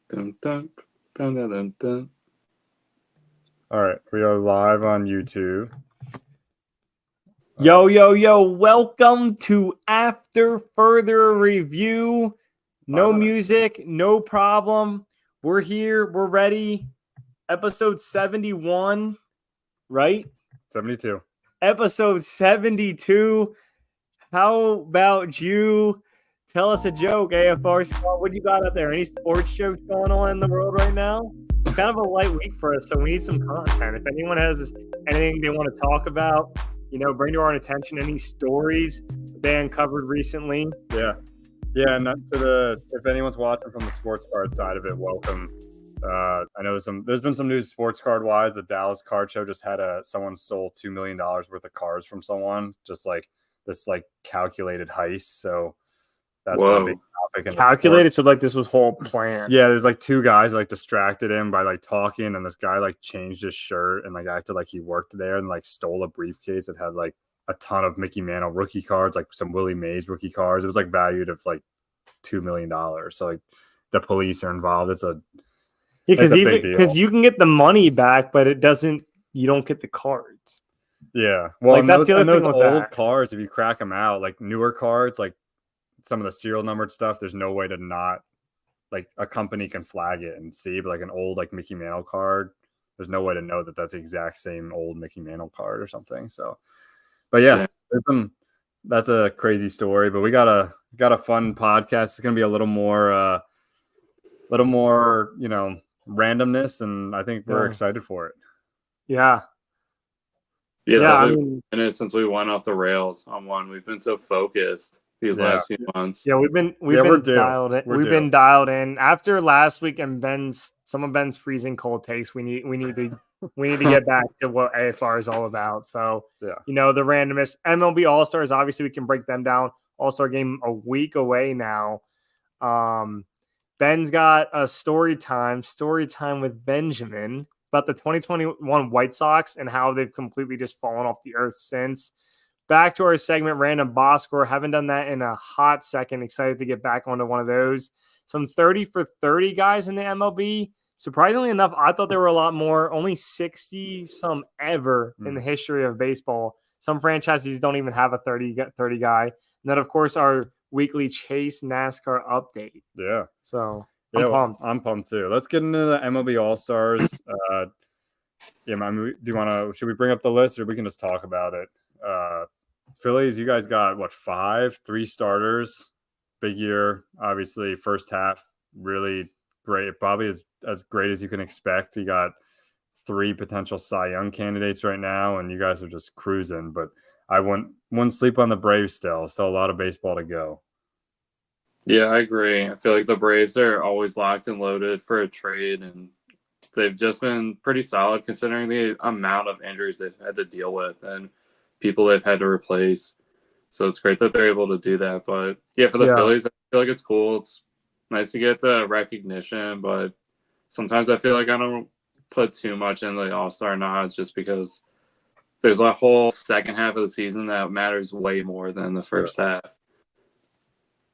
Dun, dun, dun, dun, dun, dun. All right, we are live on YouTube. Yo, welcome to After Further Review. No music, no problem. We're here, we're ready. Episode 71, right? 72. Episode 72. How about you? Tell us a joke, AFR Squad. What you got out there? Any sports jokes going on in the world right now? It's kind of a light week for us, so we need some content. If anyone has anything they want to talk about, bring to our attention any stories they uncovered recently. Yeah. And if anyone's watching from the sports card side of it, welcome. I know there's been some news sports card wise. The Dallas Card Show just had someone stole $2 million worth of cards from someone, just like this calculated heist. So that's one big topic. Calculated, so this was whole plan. Yeah, there's two guys distracted him by talking, and this guy changed his shirt and acted like he worked there and stole a briefcase that had a ton of Mickey Mantle rookie cards, some Willie Mays rookie cards. It was valued of $2 million. So the police are involved. It's a because you can get the money back, but you don't get the cards. Yeah, well, that's the other those thing with old that. cards, if you crack them out, newer cards, some of the serial numbered stuff, there's no way to not a company can flag it and see, but an old Mickey Mantle card, there's no way to know that that's the exact same old Mickey Mantle card or something. So, but yeah. That's a crazy story, but we got a fun podcast. It's gonna be a little more randomness, and I think we're excited for it. Yeah. Minutes since we went off the rails on one. We've been so focused these last few months. Yeah, we've been dialed in. We've been dialed in after last week and some of Ben's freezing cold takes. We need to get back to what AFR is all about. So the randomness, MLB Allstars. Obviously, we can break them down. All-Star game a week away now. Ben's got a story time with Benjamin about the 2021 White Sox and how they've completely just fallen off the earth since. Back to our segment, Random Box Score. Haven't done that in a hot second. Excited to get back onto one of those. Some 30 for 30 guys in the MLB. Surprisingly enough, I thought there were a lot more. Only 60-some ever in the history of baseball. Some franchises don't even have a 30 guy. And then, of course, our weekly Chase NASCAR update. Yeah. So I'm pumped. I'm pumped too. Let's get into the MLB All-Stars. Should we bring up the list or we can just talk about it? Phillies, you guys got three starters. Big year, obviously. First half, really great. Probably as great as you can expect. You got 3 potential Cy Young candidates right now, and you guys are just cruising. But I wouldn't sleep on the Braves still. Still a lot of baseball to go. Yeah, I agree. I feel like the Braves are always locked and loaded for a trade, and they've just been pretty solid considering the amount of injuries they've had to deal with and people they've had to replace. So it's great that they're able to do that. But yeah, for the Phillies, I feel like it's cool. It's nice to get the recognition, but sometimes I feel like I don't put too much in the All-Star nods just because there's a whole second half of the season that matters way more than the first half.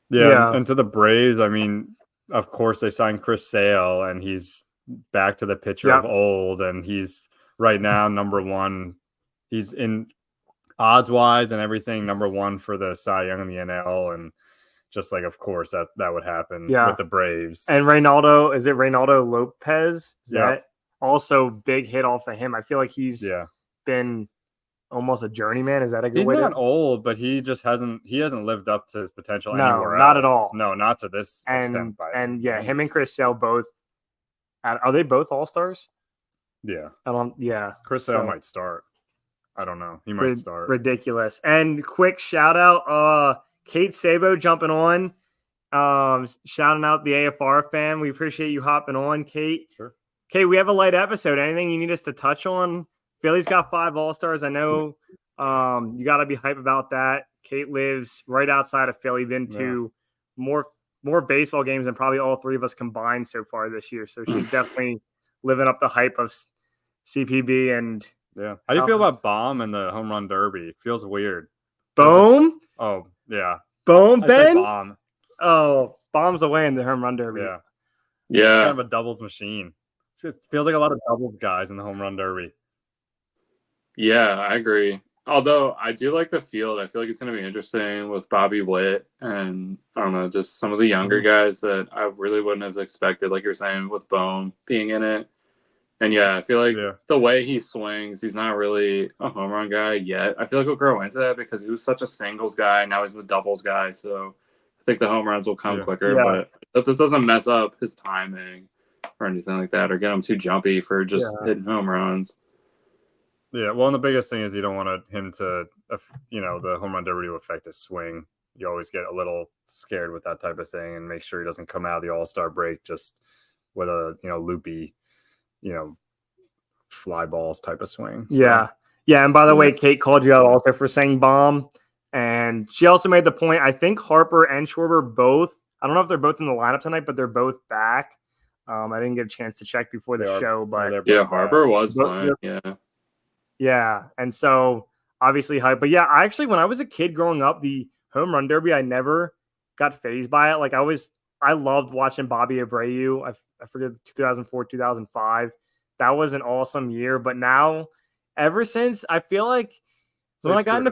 Yeah. And to the Braves, I mean, of course they signed Chris Sale, and he's back to the pitcher of old, and he's right now number one. He's in odds-wise and everything, number one for the Cy Young in the NL, and just of course that would happen with the Braves. And Reynaldo Lopez? Is that also big hit off of him? I feel like he's been almost a journeyman. Is that a good way? He's not old, but he just hasn't lived up to his potential anywhere not else. at all. No, not to this extent. Him and Chris Sale both. Are they both All-Stars? Yeah. Chris Sale might start. I don't know. He might start. Ridiculous. And quick shout out, Kate Sabo jumping on. Shouting out the AFR fan. We appreciate you hopping on, Kate. Sure. Kate, we have a light episode. Anything you need us to touch on? Philly's got 5 All-Stars. I know you got to be hype about that. Kate lives right outside of Philly. Been to more baseball games than probably all 3 of us combined so far this year. So she's definitely living up the hype of CPB. And how do you feel about Baum and the home run derby? It feels weird. Boom? Oh, yeah. Boom, Ben? Baum. Oh, Baum's away in the home run derby. Yeah. It's Yeah, kind of a doubles machine. It feels like a lot of doubles guys in the home run derby. yeah, I agree. Although I do like the field. I feel like it's going to be interesting with Bobby Witt and I don't know, just some of the younger guys that I really wouldn't have expected, like you're saying, with Bohm being in it. And yeah, I feel like Yeah. the way he swings, he's not really a home run guy yet. I feel like he'll grow into that because he was such a singles guy. Now he's a doubles guy. So I think the home runs will come quicker. Yeah. But if this doesn't mess up his timing or anything like that or get him too jumpy for just hitting home runs. Yeah, well, and the biggest thing is you don't want him to, the home run derby to affect his swing. You always get a little scared with that type of thing, and make sure he doesn't come out of the All-Star break just with a loopy, fly balls type of swing. So, yeah. And by the way, Kate called you out also for saying bomb, and she also made the point. I think Harper and Schwarber both. I don't know if they're both in the lineup tonight, but they're both back. I didn't get a chance to check before the show, but Harper was playing. Yeah, and so obviously hype. But yeah, when I was a kid growing up, the home run derby, I never got fazed by it. Like I loved watching Bobby Abreu. I forget 2004, 2005. That was an awesome year. But now, ever since, I feel like when I got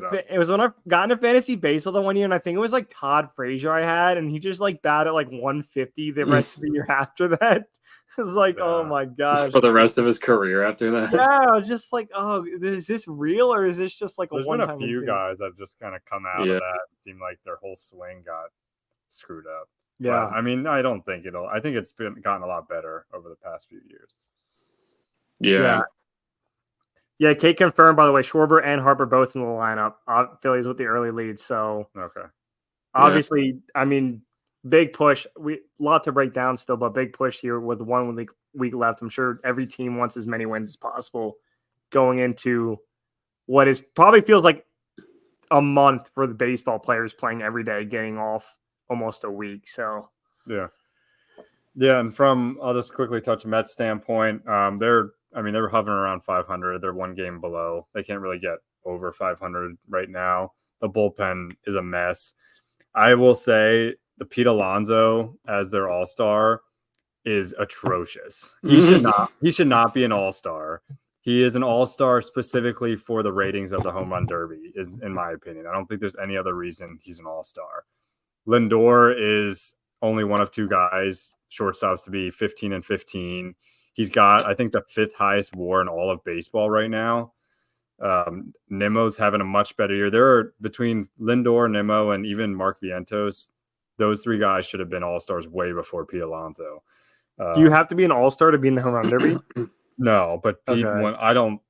into fantasy baseball the one year, and I think it was like Todd Frazier I had, and he just like batted like 150 the rest of the year after that. It was like, oh my gosh. For the rest of his career after that. Yeah, I was just like, oh, is this real or is this just like There's been a few guys that just kind of come out of that and seem like their whole swing got screwed up. Yeah. But, I mean, I don't think I think it's gotten a lot better over the past few years. Yeah, Kate confirmed, by the way, Schwarber and Harper both in the lineup. Phillies with the early lead. So, obviously, I mean, big push. A lot to break down still, but big push here with 1 week left. I'm sure every team wants as many wins as possible going into what is probably feels like a month for the baseball players playing every day, getting off almost a week. So, yeah. And I'll just quickly touch Mets standpoint. They're hovering around 500. They're one game below. They can't really get over 500 right now. The bullpen is a mess. I will say the Pete Alonso as their all-star is atrocious. He should not be an all-star. He is an all-star specifically for the ratings of the home run derby, is in my opinion. I don't think there's any other reason he's an all-star. Lindor is only one of two guys, shortstops, to be 15 and 15. He's got, I think, the 5th highest WAR in all of baseball right now. Nimmo's having a much better year. There are, between Lindor, Nimmo, and even Mark Vientos, those 3 guys should have been all-stars way before Pete Alonso. Do you have to be an all-star to be in the home run derby? No, but Pete,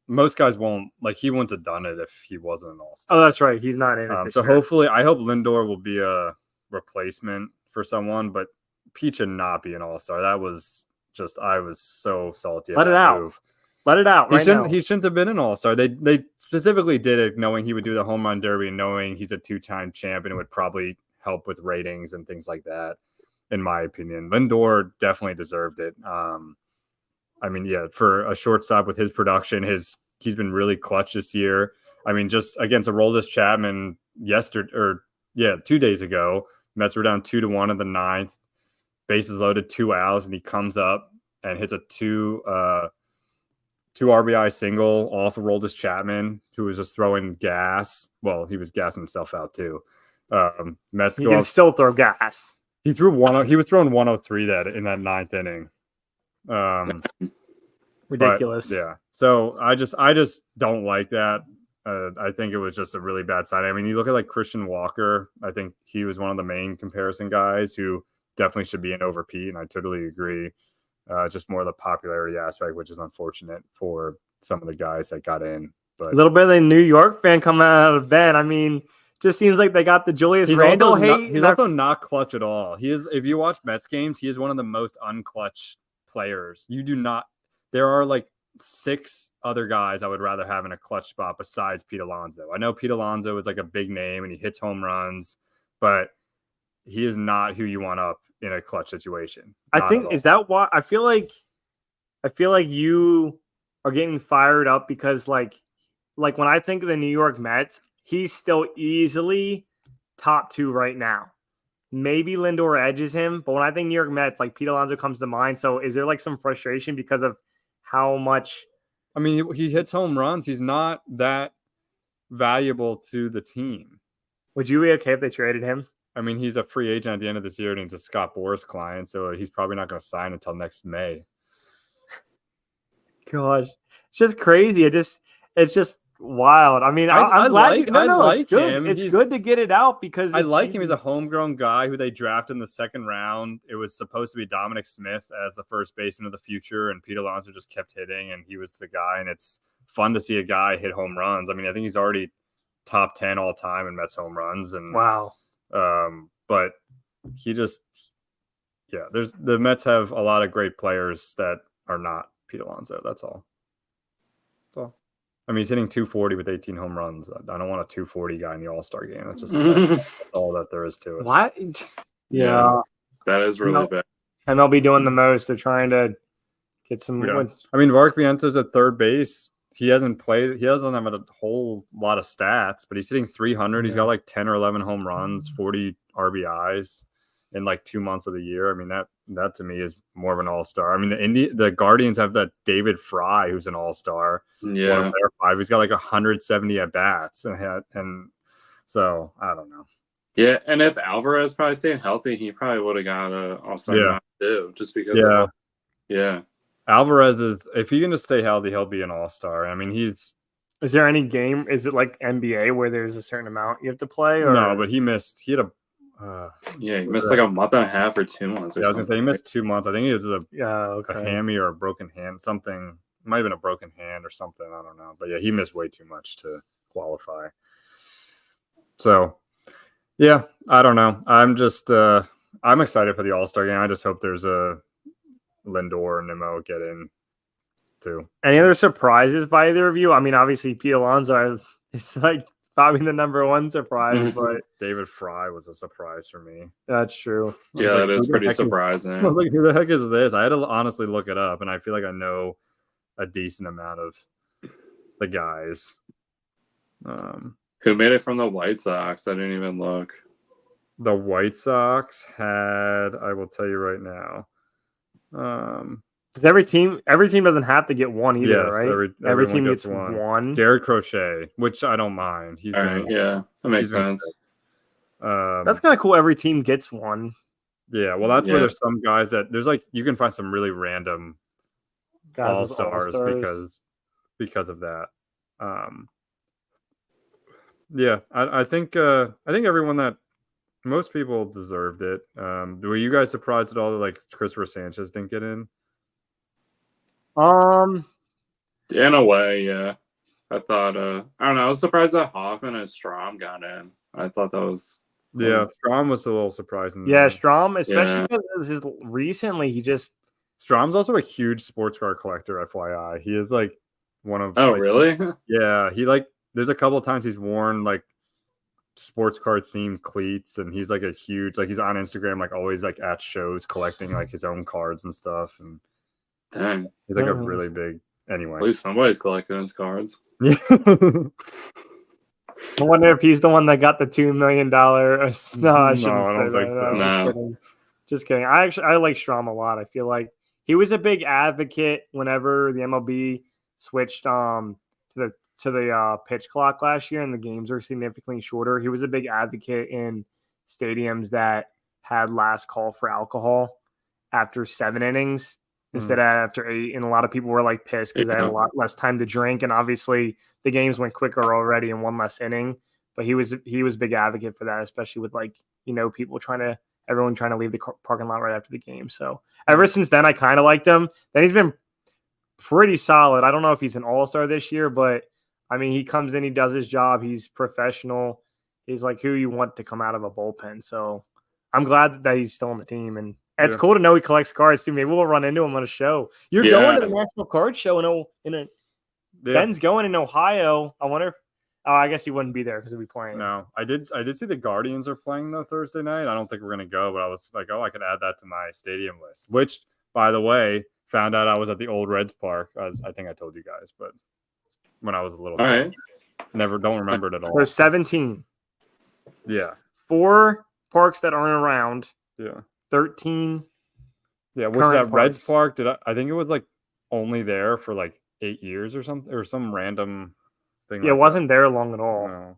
most guys won't, like, he wouldn't have done it if he wasn't an all-star. Oh, that's right. He's not in it. So hopefully, I hope Lindor will be a replacement for someone, but Pete should not be an all-star. That was just, I was so salty. Let it out. Let it out. He shouldn't have been an all-star. They specifically did it knowing he would do the home run derby and knowing he's a 2-time champ, and it would probably help with ratings and things like that, in my opinion. Lindor definitely deserved it. I mean, yeah, for a shortstop with his production, he's been really clutch this year. I mean, just against Aroldis Chapman 2 days ago, Mets were down 2-1 in the 9th, bases loaded, 2 outs, and he comes up and hits a 2 RBI single off of Aroldis Chapman, who was just throwing gas. Well, he was gassing himself out too. Mets he can still throw gas. He was throwing 103 in that 9th inning. Ridiculous. Yeah. So I just don't like that. I think it was just a really bad sign. I mean, you look at like Christian Walker. I think he was one of the main comparison guys who definitely should be in over Pete, and I totally agree. Just more of the popularity aspect, which is unfortunate for some of the guys that got in. But a little bit of the New York fan coming out of bed. I mean, just seems like they got the Julius Randle hate. He's also not clutch at all. He is. If you watch Mets games, he is one of the most unclutch players. There are like 6 other guys I would rather have in a clutch spot besides Pete Alonso. I know Pete Alonso is like a big name and he hits home runs, but he is not who you want up in a clutch situation. I think is that why I feel like you are getting fired up because like when I think of the New York Mets, he's still easily top 2 right now. maybe Lindor edges him. But when I think New York Mets, like Pete Alonso comes to mind. So is there like some frustration because of how much? I mean, he hits home runs. He's not that valuable to the team. Would you be okay if they traded him? I mean, he's a free agent at the end of this year, and he's a Scott Boras client, so he's probably not going to sign until next May. Gosh, it's just crazy. It's just wild. I mean, I'm glad. It's good. Him. It's good to get it out because I like him. He's a homegrown guy who they drafted in the second round. It was supposed to be Dominic Smith as the first baseman of the future, and Pete Alonso just kept hitting, and he was the guy. And it's fun to see a guy hit home runs. I mean, I think he's already top 10 all time in Mets home runs. And wow. But he just, the Mets have a lot of great players that are not Pete Alonso. That's all. I mean, he's hitting 240 with 18 home runs. I don't want a 240 guy in the All-Star game. That's just that's all that there is to it. What? Yeah, that is really bad. MLB doing the most. They're trying to get some. Yeah. I mean, Mark Viento's at third base. He hasn't played. He doesn't have a whole lot of stats, but he's hitting 300. Yeah. He's got like 10 or 11 home runs, 40 RBIs in like 2 months of the year. I mean, that to me is more of an all-star. I mean, the Guardians have that David Fry, who's an all-star. Yeah. One of their 5. He's got like 170 at-bats. And so, I don't know. Yeah, and if Alvarez probably stayed healthy, he probably would have got an all-star nod too, just because of Alvarez if he's going to stay healthy, he'll be an all-star. I mean, Is there any game? Is it like NBA where there's a certain amount you have to play? Or? No, but he missed. He had a he missed like a month and a half or 2 months. I was gonna say he missed 2 months. I think it was a hammy or a broken hand, something. It might have been a broken hand or something. I don't know, but yeah, he missed way too much to qualify. So, yeah, I don't know. I'm just I'm excited for the All-Star game. I just hope there's a Lindor and Nimmo get in too. Any other surprises by either of you? I mean, obviously Pete Alonso. It's like probably the number one surprise, but David Fry was a surprise for me. That's true. Yeah, it is pretty surprising. I was like, who the heck is this? I had to honestly look it up, and I feel like I know a decent amount of the guys. Who made it from the White Sox? I didn't even look. The White Sox had, I will tell you right now. Because every team doesn't have to get one either, right? Every team gets one. Jared Crochet, which I don't mind. He's right, that makes sense. That's kind of cool. Every team gets one. Yeah, well, that's where there's some guys that there's like you can find some really random all-stars because of that. I think everyone that most people deserved it. Were you guys surprised at all that like Christopher Sanchez didn't get in? In a way, yeah. I thought I don't know, I was surprised that Hoffman and Strahm got in. I thought that was Strahm was a little surprising. Yeah, Strahm, especially because recently Strahm's also a huge sports car collector, FYI. He is like one of really? Yeah, he there's a couple of times he's worn like sports car themed cleats, and he's like a huge he's on Instagram like always like at shows collecting like his own cards and stuff, and dang, he's like a really big anyway. At least somebody's collecting his cards. I wonder if he's the one that got the $2 million. No, I don't think so. No. Just kidding. I like Strahm a lot. I feel like he was a big advocate whenever the MLB switched to the pitch clock last year and the games were significantly shorter. He was a big advocate in stadiums that had last call for alcohol after 7 innings instead of after 8. And a lot of people were like pissed because they had a lot less time to drink. And obviously the games went quicker already in 1 less inning. But he was a big advocate for that, especially with people everyone trying to leave the parking lot right after the game. So ever since then, I kind of liked him. Then he's been pretty solid. I don't know if he's an all-star this year, but I mean, he comes in, he does his job. He's professional. He's like who you want to come out of a bullpen. So I'm glad that he's still on the team. And it's cool to know he collects cards too. Maybe we'll run into him on a show. You're going to the National Card Show Ben's going in Ohio. I wonder if I guess he wouldn't be there because he'll be playing. No, I did see the Guardians are playing though Thursday night. I don't think we're gonna go, but I was like, I could add that to my stadium list. Which, by the way, found out I was at the old Reds Park. I think I told you guys, but when I was a little kid. Don't remember it at all. So 17. Yeah. 4 parks that aren't around. Yeah. 13. Yeah, which current that Reds parks. Park I think it was like only there for like 8 years or something, or some random thing. Yeah, it like wasn't there long at all. No.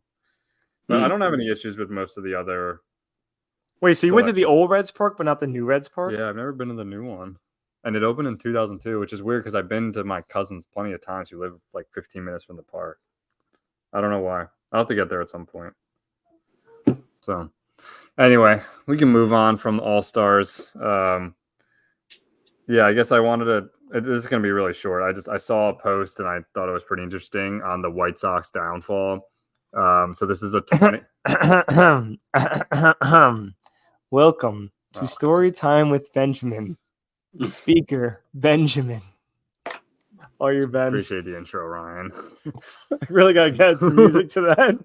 But I don't have any issues with most of the other. Wait, so you went to the selections. old Reds Park, but not the new Reds Park? Yeah, I've never been to the new one. And it opened in 2002, which is weird because I've been to my cousins plenty of times who live like 15 minutes from the park. I don't know why. I'll have to get there at some point. So, anyway, we can move on from All-Stars. Yeah, I guess I wanted to. This is going to be really short. I saw a post and I thought it was pretty interesting on the White Sox downfall. So this is a 20. Welcome to Story Time with Benjamin. Speaker Benjamin. Oh, you're Ben. Appreciate the intro, Ryan. I really gotta get some music to that.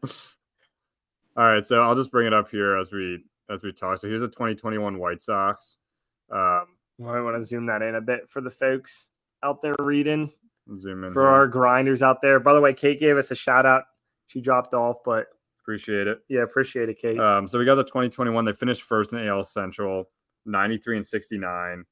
All right, so I'll just bring it up here as we talk. So here's the 2021 White Sox. I want to zoom that in a bit for the folks out there reading. Zoom in for our grinders out there. By the way, Kate gave us a shout out. She dropped off, but appreciate it. Yeah, appreciate it, Kate. So we got the 2021. They finished first in the AL Central, 93-69,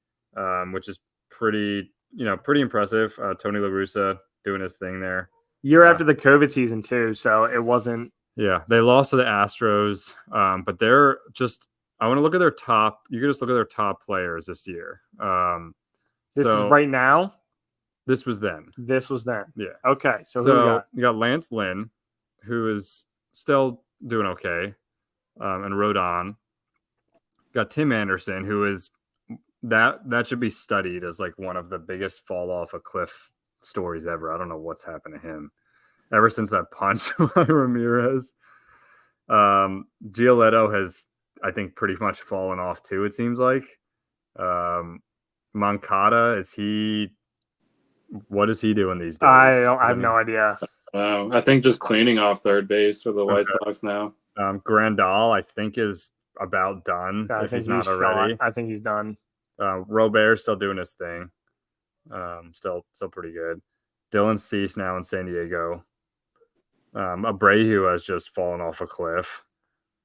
which is pretty impressive. Tony La Russa doing his thing there. Year after the COVID season too, so it wasn't. Yeah, they lost to the Astros, but they're just. I want to look at their top. You can just look at their top players this year. This is right now. This was then. This was then. Yeah. Okay. So who we got? You got Lance Lynn, who is still doing okay, and Rodon. Got Tim Anderson, who is that should be studied as like one of the biggest fall off a cliff stories ever. I don't know what's happened to him ever since that punch by Ramirez. Giolito has, I think, pretty much fallen off too. It seems like Moncada what is he doing these days? I have no idea. I think just cleaning off third base for the White Sox now. Grandal, I think, is about done. If he's not already. I think he's done. Robert's still doing his thing. Still pretty good. Dylan Cease now in San Diego. Abreu has just fallen off a cliff.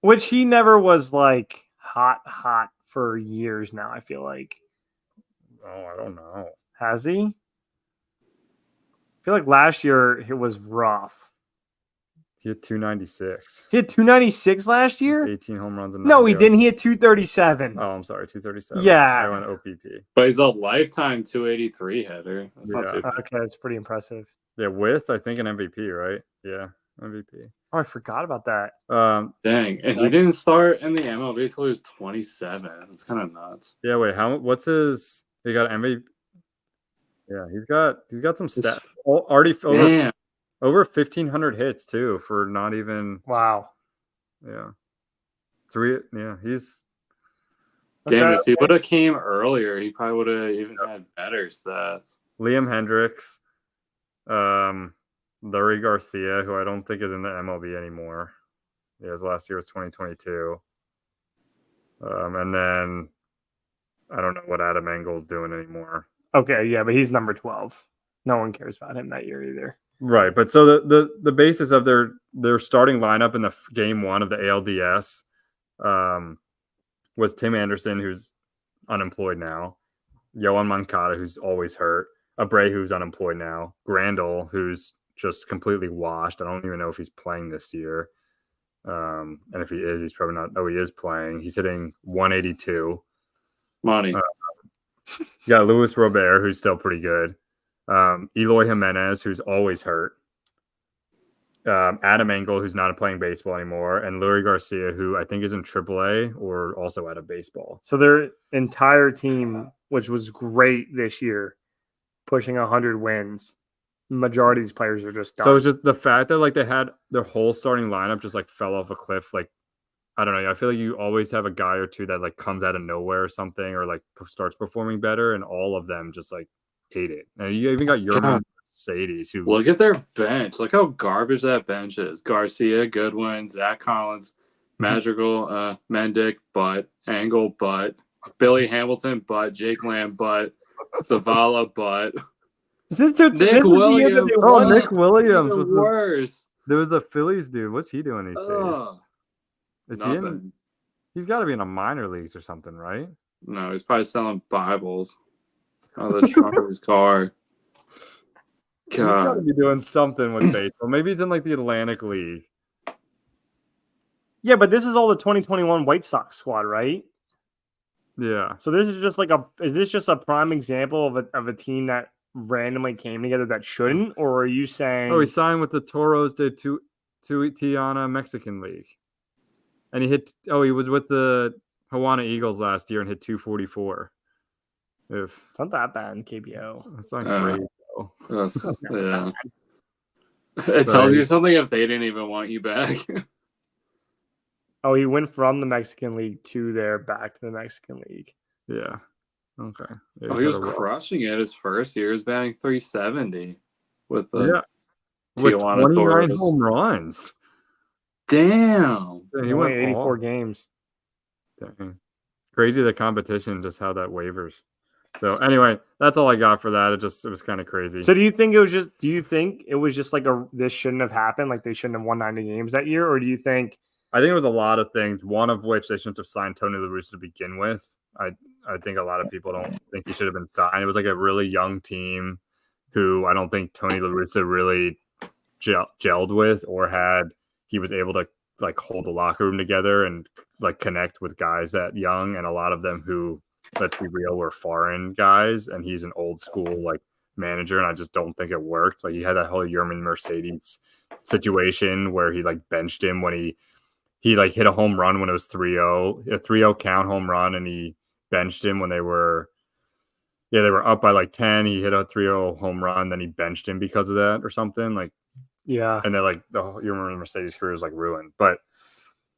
Which he never was like hot for years now, I feel like. Oh, I don't know. Has he? I feel like last year it was rough. He hit 296. He hit 296 last year? 18 home runs. No, he didn't. He hit 237. Oh, I'm sorry. 237. Yeah. I went OPP. But he's a lifetime 283 hitter. That's not too bad. Okay, that's pretty impressive. Yeah, with, I think, an MVP, right? Yeah, MVP. Oh, I forgot about that. Dang. And he didn't start in the MLB until he was 27. It's kind of nuts. Yeah, wait. What's his... He got MVP... Yeah, he's got some stats. Already over 1,500 hits too for not even. Wow. Yeah. 3. Yeah, he's. Damn, if he would have came earlier, he probably would have even had better stats. Liam Hendricks, Larry Garcia, who I don't think is in the MLB anymore. Yeah, his last year was 2022. And then I don't know what Adam Engel's doing anymore. Okay, yeah, but he's number 12. No one cares about him that year either. Right, but so the basis of their starting lineup in the game 1 of the ALDS was Tim Anderson, who's unemployed now, Yohan Moncada, who's always hurt, Abreu, who's unemployed now, Grandal, who's just completely washed. I don't even know if he's playing this year, and if he is, he's probably not. Oh, he is playing. He's hitting 182. Money. You got Luis Robert, who's still pretty good. Eloy Jimenez, who's always hurt. Adam Engel, who's not playing baseball anymore, and Lurie Garcia, who I think is in AAA or also out of baseball. So their entire team, which was great this year, pushing 100 wins. Majority of these players are just done. So it's just the fact that like they had their whole starting lineup just like fell off a cliff. Like, I don't know. I feel like you always have a guy or two that like comes out of nowhere or something, or like starts performing better, and all of them just like hate it. And you even got Yerman Mercedes, who look at their bench. Look how garbage that bench is. Garcia, Goodwin, Zach Collins, Madrigal, Mendick, butt, Angle, butt, Billy Hamilton, butt, Jake Lamb, butt, Zavala, butt. Is this Nick Williams? Oh, Nick Williams was worse. There was the Phillies dude. What's he doing these days? Is Nothing. he in? He's got to be in a minor leagues or something, right? No, he's probably selling Bibles out of the trunk of his car. He's got to God. be doing something with baseball. Maybe he's in like the Atlantic League. Yeah, but this is all the 2021 White Sox squad, right? Yeah. So this is just is this just a prime example of a team that randomly came together that shouldn't, or are you saying? Oh, he signed with the Toros de Tijuana Mexican League, and he hit. Oh, he was with the Hawana Eagles last year and hit 244. It's not that bad in KBO. That's not great though. Yeah. It tells you something if they didn't even want you back. Oh, he went from the Mexican League to back to the Mexican League. Yeah. Okay. Yeah, he was crushing it his first year. He was batting 370 with the with Tijuana 29 Toros. home runs. Damn. Yeah, he went 84 games. Dang. Crazy the competition, just how that wavers. So anyway, that's all I got for that. It was kind of crazy. So do you think it was just like this shouldn't have happened? Like they shouldn't have won 90 games that year? Or do you think? I think it was a lot of things, one of which they shouldn't have signed Tony La Russa to begin with. I think a lot of people don't think he should have been signed. It was like a really young team who I don't think Tony La Russa really gelled with he was able to like hold the locker room together and like connect with guys that young, and a lot of them who, let's be real, were foreign guys, and he's an old school like manager, and I just don't think it worked. Like he had that whole Yerman Mercedes situation where he like benched him when he like hit a home run when it was 3-0, a 3-0 count home run, and he benched him when they were up by like 10. He hit a 3-0 home run, then he benched him because of that or something. Like, yeah. And then like you remember Mercedes' career was like ruined. But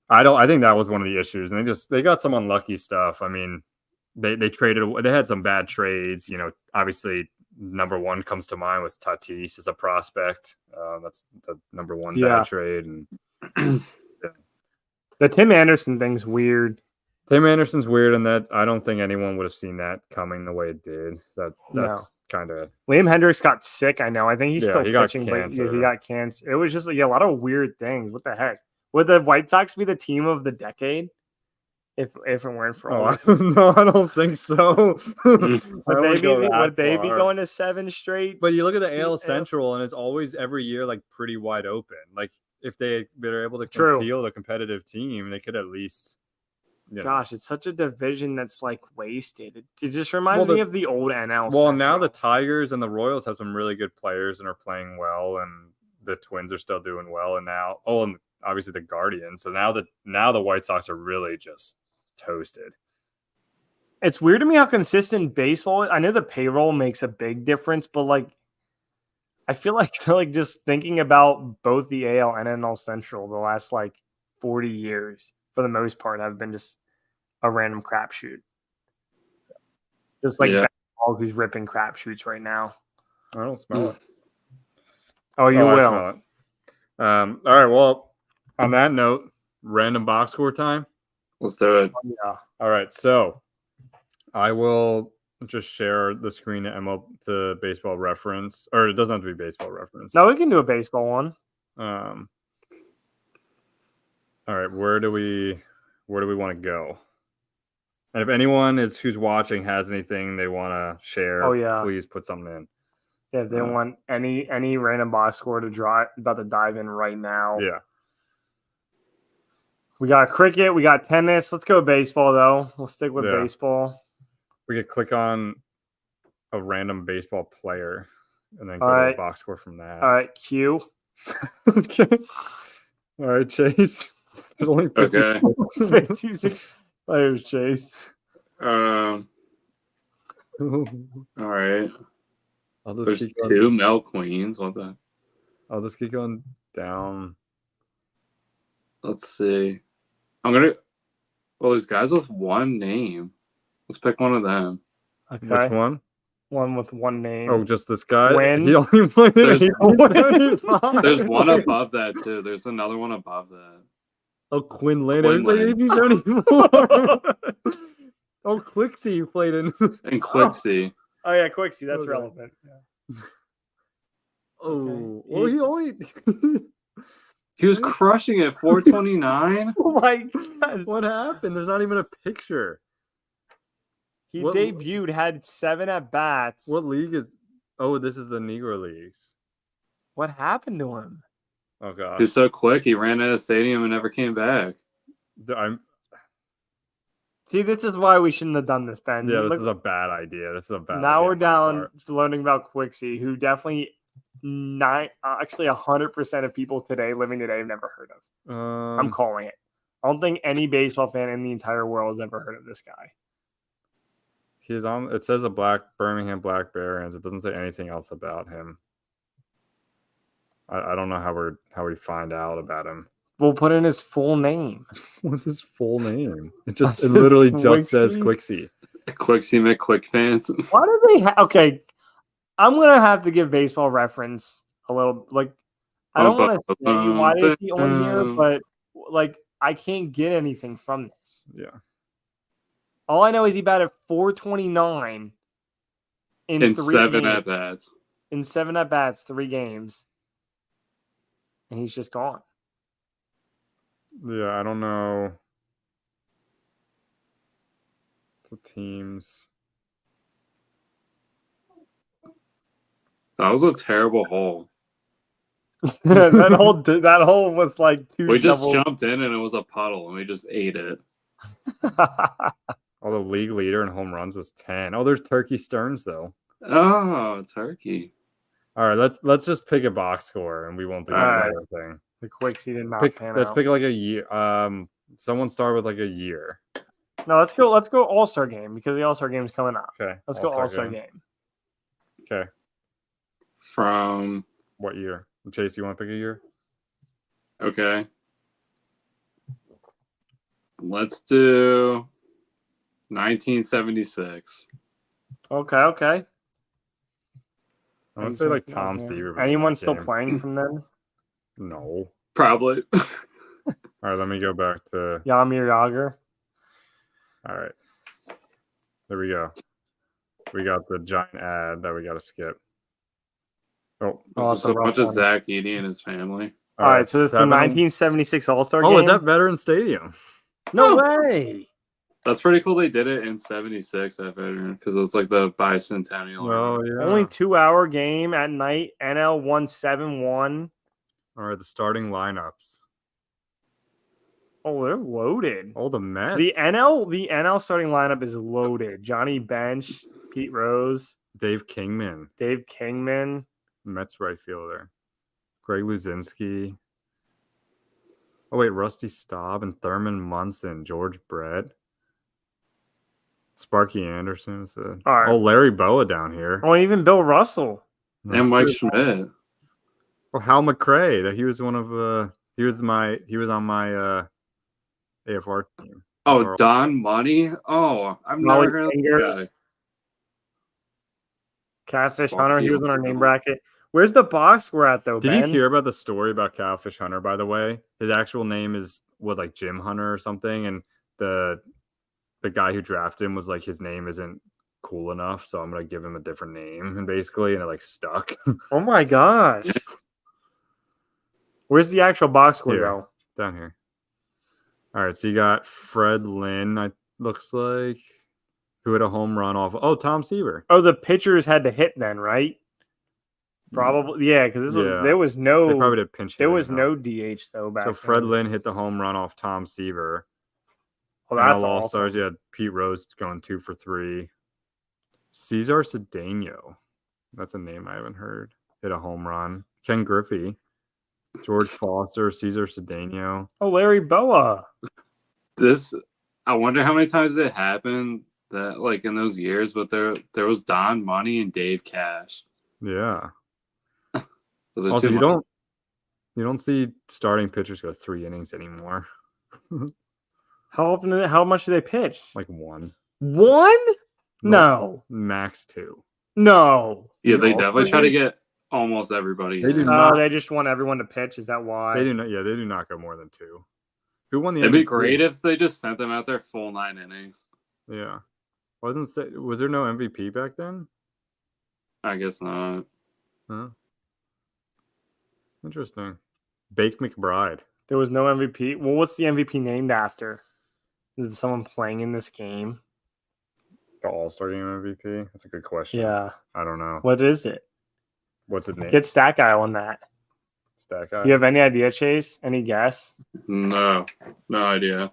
I think that was one of the issues. And they got some unlucky stuff. I mean, they had some bad trades. You know, obviously number one comes to mind was Tatis as a prospect. That's the number one bad trade. And the Tim Anderson thing's weird. Tim Anderson's weird, and that I don't think anyone would have seen that coming the way it did. That's kind of. Liam Hendricks got sick. I know. I think he's still pitching, but he got cancer. It was just a lot of weird things. What the heck? Would the White Sox be the team of the decade if it weren't for all this? No, I don't think so. Would they be going to 7 straight? But you look at the AL Central, and it's always every year like pretty wide open. Like if they're able to field a competitive team, they could at least. Gosh, it's such a division that's like wasted. It just reminds me of the old NL. Well, now the Tigers and the Royals have some really good players and are playing well, and the Twins are still doing well. And now, and obviously the Guardians. So now the White Sox are really just toasted. It's weird to me how consistent baseball is. I know the payroll makes a big difference, but like I feel like just thinking about both the AL and NL Central the last like 40 years. For the most part, have been just a random crapshoot. Just like that dog who's ripping crapshoots right now. I don't smell it. Oh, you will. I smell it. All right. Well, on that note, random box score time. Let's do it. Yeah. All right. So I will just share the screen to Baseball Reference, or it doesn't have to be Baseball Reference. No, we can do a baseball one. All right, where do we want to go? And if anyone who's watching has anything they want to share, please put something in. Yeah, if they want any random box score about to dive in right now. Yeah. We got cricket, we got tennis. Let's go baseball though. We'll stick with baseball. We could click on a random baseball player and then go to the box score from that. All right, Q. Okay. All right, Chase. There's only 56 players, Chase. All right. There's 2 Mel Queens. What the? I'll just keep going down. Let's see. There's guys with one name. Let's pick one of them. Okay. Which one? One with one name. Oh, just this guy? When? He only played there's one above that, too. There's another one above that. Oh, Quinlan. Everybody 74. Oh, Quixie played in. And Quixie. Oh, yeah, Quixie. That's relevant. Yeah. Oh, well, he only. He was crushing it. 429. Oh my god! What happened? There's not even a picture. He What- debuted, had 7 at bats. What league is? Oh, this is the Negro Leagues. What happened to him? Oh He god. was so quick. He ran out of stadium and never came back. I'm See, this is why we shouldn't have done this, Ben. yeah. This Look, is a bad idea. This is a bad. now idea we're on my down part. learning about Quixie, who definitely actually 100% of people living today have never heard of. I'm calling it. I don't think any baseball fan in the entire world has ever heard of this guy. He's on. It says Birmingham Black Barons. It doesn't say anything else about him. I don't know how we find out about him. We'll put in his full name. What's his full name? It literally just says Quixie. Quixie McQuickpants. Why do they okay? I'm gonna have to give Baseball Reference a little I don't want to say why is he on here, but I can't get anything from this. Yeah. All I know is he batted 429 In 7 games. at bats. In 7 at bats, 3 games, and he's just gone. Yeah, I don't know. The teams. That was a terrible hole. that hole was like 2 We just shovels. jumped in and it was a puddle and we just ate it. Oh, the league leader in home runs was 10. Oh, there's Turkey Stearns though. Oh, turkey. All right, let's just pick a box score and we won't do All that right. other thing. The Quixie did not pan Let's out. pick like a year. Someone start with like a year. No, let's go All-Star game because the All-Star game is coming up. Okay. Let's go All-Star game. Okay. From What year? Chase, you want to pick a year? okay. Let's do 1976. Okay. I want to say like Tom Seaver. was in Anyone that still game. playing from then? No. Probably. All right, let me go back to. Yamir Yager. All right. There we go. We got the giant ad that we got to skip. Oh, Oh, This that's is a a rough bunch of one. Zach Eady and his family. All right, so it's the 7. 1976 All-Star game. Oh, is that Veteran Stadium? No way. That's pretty cool. They did it in 76 at Veteran because it was like the bicentennial. Oh, yeah. Only 2-hour game at night. NL 171. All right, the starting lineups. Oh, they're loaded. Oh, the Mets. The NL starting lineup is loaded. Johnny Bench, Pete Rose, Dave Kingman, Dave Kingman. Mets right fielder. Greg Luzinski. Oh, wait, Rusty Staub and Thurman Munson, George Brett. Sparky Anderson. All right. Oh, Larry Boa down here. Oh, even Bill Russell. And Mike Schmidt. Oh, Hal McRae. That he was one of he was on my AFR team. Oh, Don Money. Oh, I've never heard of that guy. Catfish Sparky Hunter. He was on our name Anderson. bracket. Where's the box we're at though? Did Ben? you hear about the story about Cowfish Hunter, by the way? His actual name is like Jim Hunter or something, and the guy who drafted him was like, his name isn't cool enough, so I'm gonna give him a different name, and basically, and it like stuck. Oh my gosh. Where's the actual box score Here. though? Down here. All right, so you got Fred Lynn, looks like, who had a home run off. Oh, Tom Seaver. Oh, the pitchers had to hit then, right? Probably, yeah, because there was no. They probably did pinch There hitting, was though. no DH though back So then. Fred Lynn hit the home run off Tom Seaver. Oh, that's all awesome. Stars. You had Pete Rose going 2 for 3. Cesar Cedeno. That's a name I haven't heard. Hit a home run. Ken Griffey. George Foster. Cesar Cedeno. Oh, Larry Boa. I wonder how many times it happened that like in those years, but there was Don Money and Dave Cash. Yeah. Those are Also, two you don't see starting pitchers go 3 innings anymore. How much do they pitch? Like 1. 1? No. Max 2. No. Yeah, they all definitely three? try to get almost everybody. They do in. not. They just want everyone to pitch. Is that why? They do not. Yeah, they do not go more than 2. Who won the It'd be MVP? great if they just sent them out there full 9 innings. Yeah. Was there no MVP back then? I guess not. Huh. Interesting. Bake McBride. There was no MVP. Well, what's the MVP named after? Is it someone playing in this game? The All-Star Game MVP? That's a good question. Yeah. I don't know. What is it? What's it named? Get Stat Guy on that. Stat Guy? Do you have any idea, Chase? Any guess? No idea.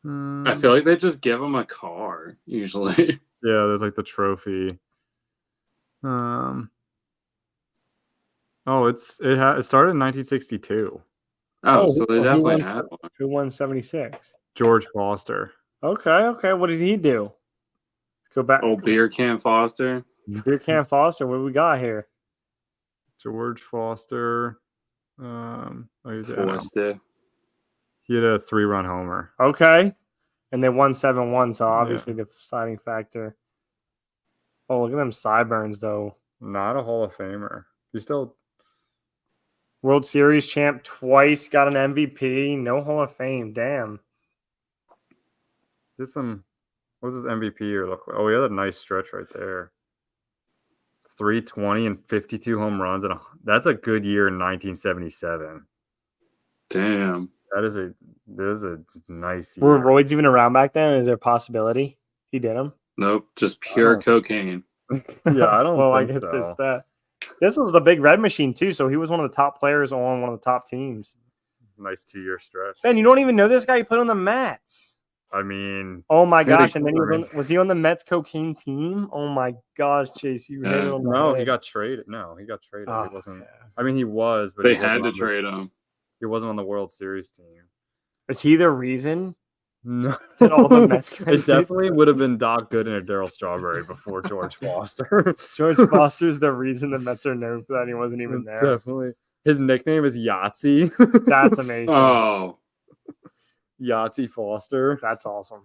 Hmm. I feel like they just give him a car usually. Yeah, there's like the trophy. Oh, it started in 1962. Oh, so they who definitely won, had one. Who won 76? George Foster. Okay. What did he do? Let's go back. Old beer can Foster. Beer Can Foster. What do we got here? George Foster. Foster. He had a 3-run homer. Okay. And they won 7-1, so obviously the deciding factor. Oh, look at them sideburns, though. Not a Hall of Famer. He's still World Series champ twice, got an MVP, no Hall of Fame. Damn. did some. What does his MVP year look like? Oh, he had a nice stretch right there. 320 and 52 home runs, and that's a good year in 1977. Damn. That is a nice year. Were roids even around back then? Is there a possibility he did them? Nope, just pure cocaine. Yeah, I don't Well, I think guess so. there's that. This was the Big Red Machine, too, so he was one of the top players on one of the top teams. Nice 2-year stretch. Ben, you don't even know this guy you put on the Mets. I mean, Oh, my Pretty gosh. And then was he on the Mets cocaine team? Oh, my gosh, Chase. You hit it on the no, head. he got traded. No, he got traded. Oh, he wasn't. yeah. I mean, he was, but They he wasn't had to on the- trade him. He wasn't on the World Series team. Is he the reason? No, That all the Mets guys it definitely would have been Doc Gooden or Darryl Strawberry before George Foster. George Foster's the reason the Mets are known for that. And he wasn't even there. Definitely. His nickname is Yahtzee. That's amazing. Oh, Yahtzee Foster. That's awesome.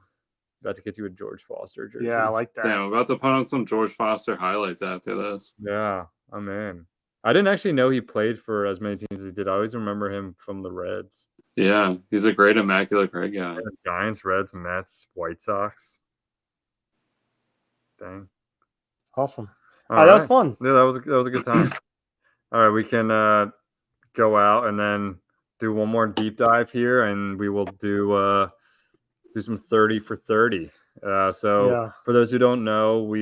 About to get you a George Foster jersey. Yeah, I like that. damn. I'm about to put on some George Foster highlights after this. Yeah, I'm in. I didn't actually know he played for as many teams as he did. I always remember him from the Reds. Yeah, he's a great Immaculate Grid guy. Giants, Reds, Mets, White Sox. Dang. Awesome. All That was right. fun. Yeah, that was a good time. All right, we can go out and then do one more deep dive here, and we will do some 30 for 30. So for those who don't know,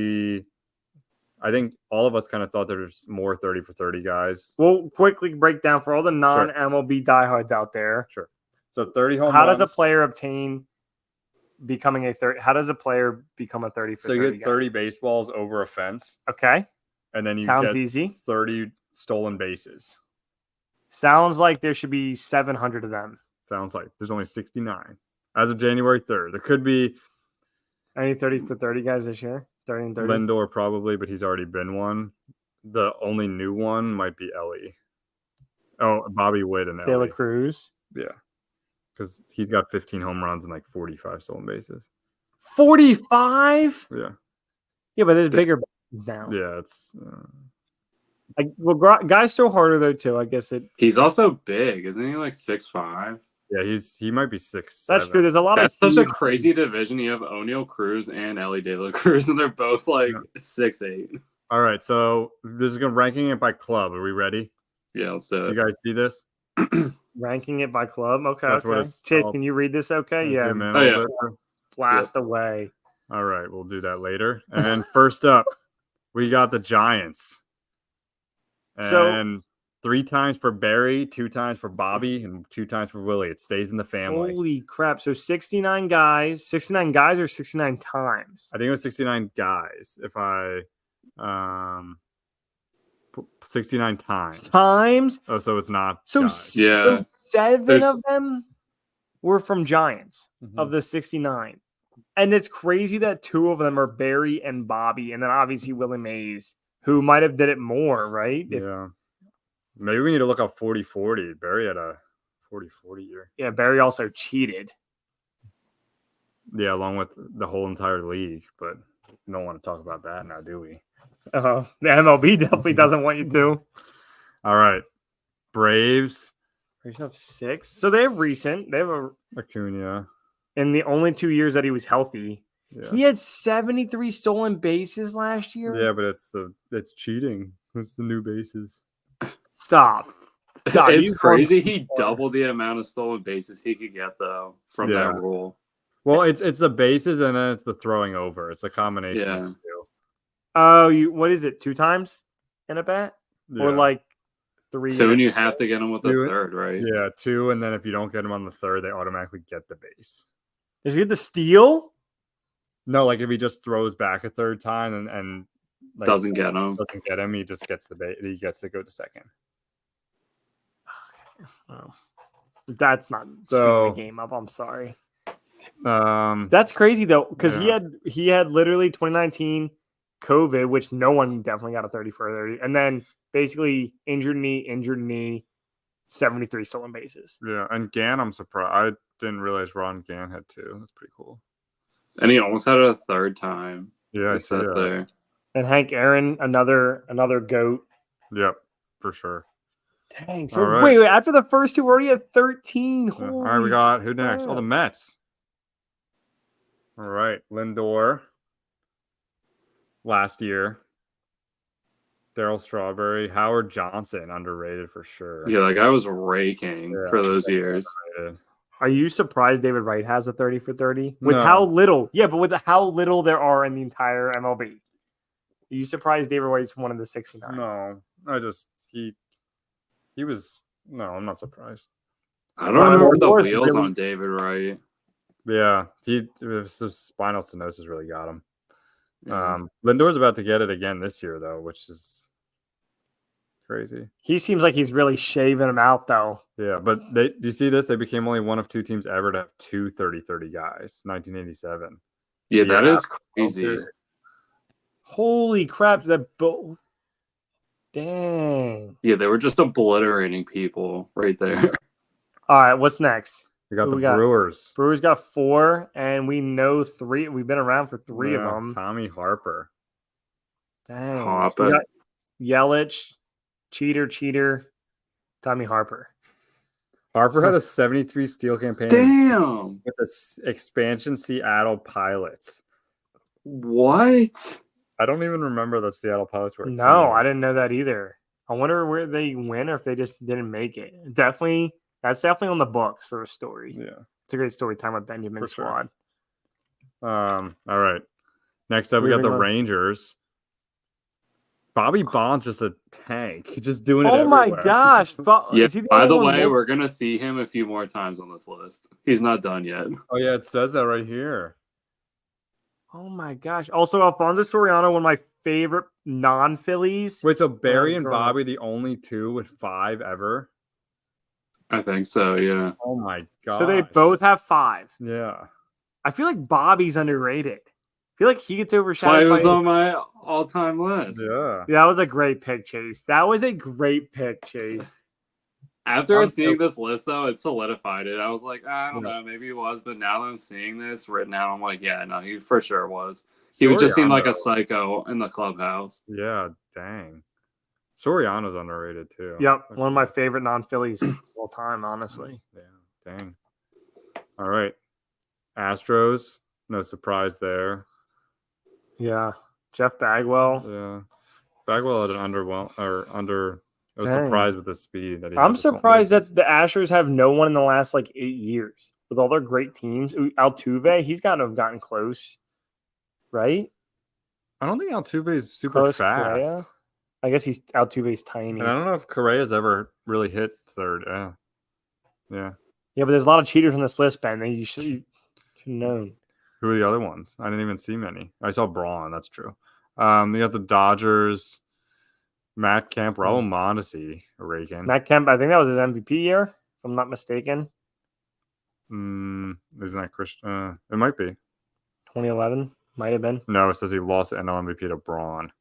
I think all of us kind of thought there's more 30 for 30 guys. We'll quickly break down for all the non-MLB diehards out there. Sure. So 30 home How runs. does a player obtain becoming a 30? How does a player become a 30 for 30? So you get guy? 30 baseballs over a fence, Okay. and then you Sounds get easy. 30 stolen bases. Sounds like there should be 700 of them. Sounds like there's only 69 as of January 3rd. There could be Any 30 for 30 guys this year? 30 and 30? Lindor probably, but he's already been one. The only new one might be Ellie. Oh, Bobby Witt and De La Ellie. Cruz. Yeah, because he's got 15 home runs and like 45 stolen bases. 45? Yeah, Yeah, but there's bigger bases now. yeah, it's Guys throw harder, though, too. I guess it. He's also big, isn't he? Like 6'5". yeah, he might be 6'7". That's true. There's a lot That's of such a huge- crazy division. You have O'Neal Cruz and Ellie De La Cruz, and they're both like 6'8". All right, so this is gonna ranking it by club. Are we ready? Yeah, let's do You it. guys see this? ranking it by club. Okay. That's what okay. it's Chase, called. can you read this? Okay. Yeah. Zoom in Oh, a yeah. little bit. Blast away. All right, we'll do that later. And then first up, we got the Giants. So- And 3 times for Barry, 2 times for Bobby, and 2 times for Willie. It stays in the family. Holy crap. So 69 guys or 69 times? I think it was 69 guys. If I 69 times. Times? Oh, so it's not So, guys. Yeah. so 7 There's- of them were from Giants Mhm. of the 69. And it's crazy that 2 of them are Barry and Bobby, and then obviously Willie Mays, who might have did it more, right? Yeah. Maybe we need to look up 40-40. Barry had a 40-40 year. Yeah, Barry also cheated. Yeah, along with the whole entire league. But we don't want to talk about that now, do we? The MLB definitely doesn't want you to. All right. Braves. They have 6. So they have recent. They have Acuna. in the only 2 years that he was healthy. Yeah. He had 73 stolen bases last year. Yeah, but it's cheating. It's the new bases. Stop. Stop. It's You crazy. going- He doubled the amount of stolen bases he could get though from Yeah. that rule. Well, it's the bases and then it's the throwing over. It's a combination of Yeah. the two. Oh, what is it? 2 times in a bat? Or Yeah. like 3? 2, and you have to get him with the Do it. third, right? Yeah, 2, and then if you don't get them on the third, they automatically get the base. Does he get the steal? No, like if he just throws back a third time and like, Doesn't get him. doesn't get him, he just gets the base. He gets to go to second. Oh. That's not So- speeding the game up. I'm sorry. Um, That's crazy though, because Yeah. he had literally 2019 COVID, which no one definitely got a 30 for a 30, and then basically injured knee, 73 stolen bases. yeah, and Gann, I'm surprised. I didn't realize Ron Gann had 2. That's pretty cool. And he almost had it a third time. Yeah, I He see sat that. there. And Hank Aaron, another goat. Yep, for sure. Dang. So All right. wait, after the first 2, we're already at 13. Yeah. All right, we got who next? Oh, the crap. Mets. All right, Lindor. Last year. Daryl Strawberry, Howard Johnson, underrated for sure. Yeah, that guy was raking Yeah. for those years. Underrated. Are you surprised David Wright has a 30 for 30? With No. how little? Yeah, but with how little there are in the entire MLB. Are you surprised David Wright's one of the 69? No, I just he was no, I'm not surprised. I don't Well, remember the Lindor's wheels really- on David Wright. Yeah, it was the spinal stenosis really got him. Yeah. Lindor's about to get it again this year though, which is crazy. He seems like he's really shaving him out though. Yeah, but do you see this? They became only one of 2 teams ever to have 2 30-30 guys. 1987. Yeah, that Yeah. is crazy. serious. Holy crap! That both. Dang. Yeah, they were just obliterating people right there. All right, what's next? We got Who the we got? Brewers. Brewers got 4, and we know 3. We've been around for 3 Yeah, of them. Tommy Harper. Dang. Hopper. So we got Yelich, cheater, Tommy Harper. Harper had a 73 steal campaign Damn. with the expansion Seattle Pilots. What? I don't even remember the Seattle Pilots were. a No, team. I didn't know that either. I wonder where they went or if they just didn't make it. That's definitely on the books for a story. Yeah. It's a great story time with Benjamin For sure. Squad. All right. Next up, we got the Moving on. Rangers. Bobby Bonds just a tank. He's just doing it. Oh my everywhere. gosh. Yeah, Is he by the only one way, more- we're going to see him a few more times on this list. He's not done yet. Oh yeah, it says that right here. Oh my gosh. Also, Alfonso Soriano, one of my favorite non-Phillies. Wait, so Barry and growing up. Bobby, the only 2 with 5 ever? I think so, yeah. Oh my god. So they both have 5. Yeah. I feel like Bobby's underrated. I feel like he gets That's why overshadowed. he was by- on my all-time list. Yeah. That was a great pick, Chase. That was a great pick, Chase. After I'm seeing this list, though, it solidified it. I was like, I don't Yeah. know, maybe he was, but now that I'm seeing this written out, I'm like, yeah, no, he for sure was. He would just seem like a Soriano. psycho in the clubhouse. Yeah, dang. Soriano's underrated too. Yep, one of my favorite non-Phillies of all time, honestly. Yeah, dang. All right. Astros, no surprise there. Yeah, Jeff Bagwell. Yeah. Bagwell had an I was Dang. surprised with the speed that he I'm had to swap surprised bases. that the Astros have no one in the last like 8 years with all their great teams. Altuve, he's got to have gotten close, right? I don't think Altuve is super Close fast. Correa. I guess Altuve's tiny. And I don't know if Correa's ever really hit third. Yeah. Yeah, but there's a lot of cheaters on this list, Ben. That you should have known. Who are the other ones? I didn't even see many. I saw Braun. That's true. You got the Dodgers, Matt Kemp, Raul Mondesi, raking. Matt Kemp, I think that was his MVP year, if I'm not mistaken. Isn't that Christian? It might be. 2011 might have been. No, it says he lost the NL MVP to Braun.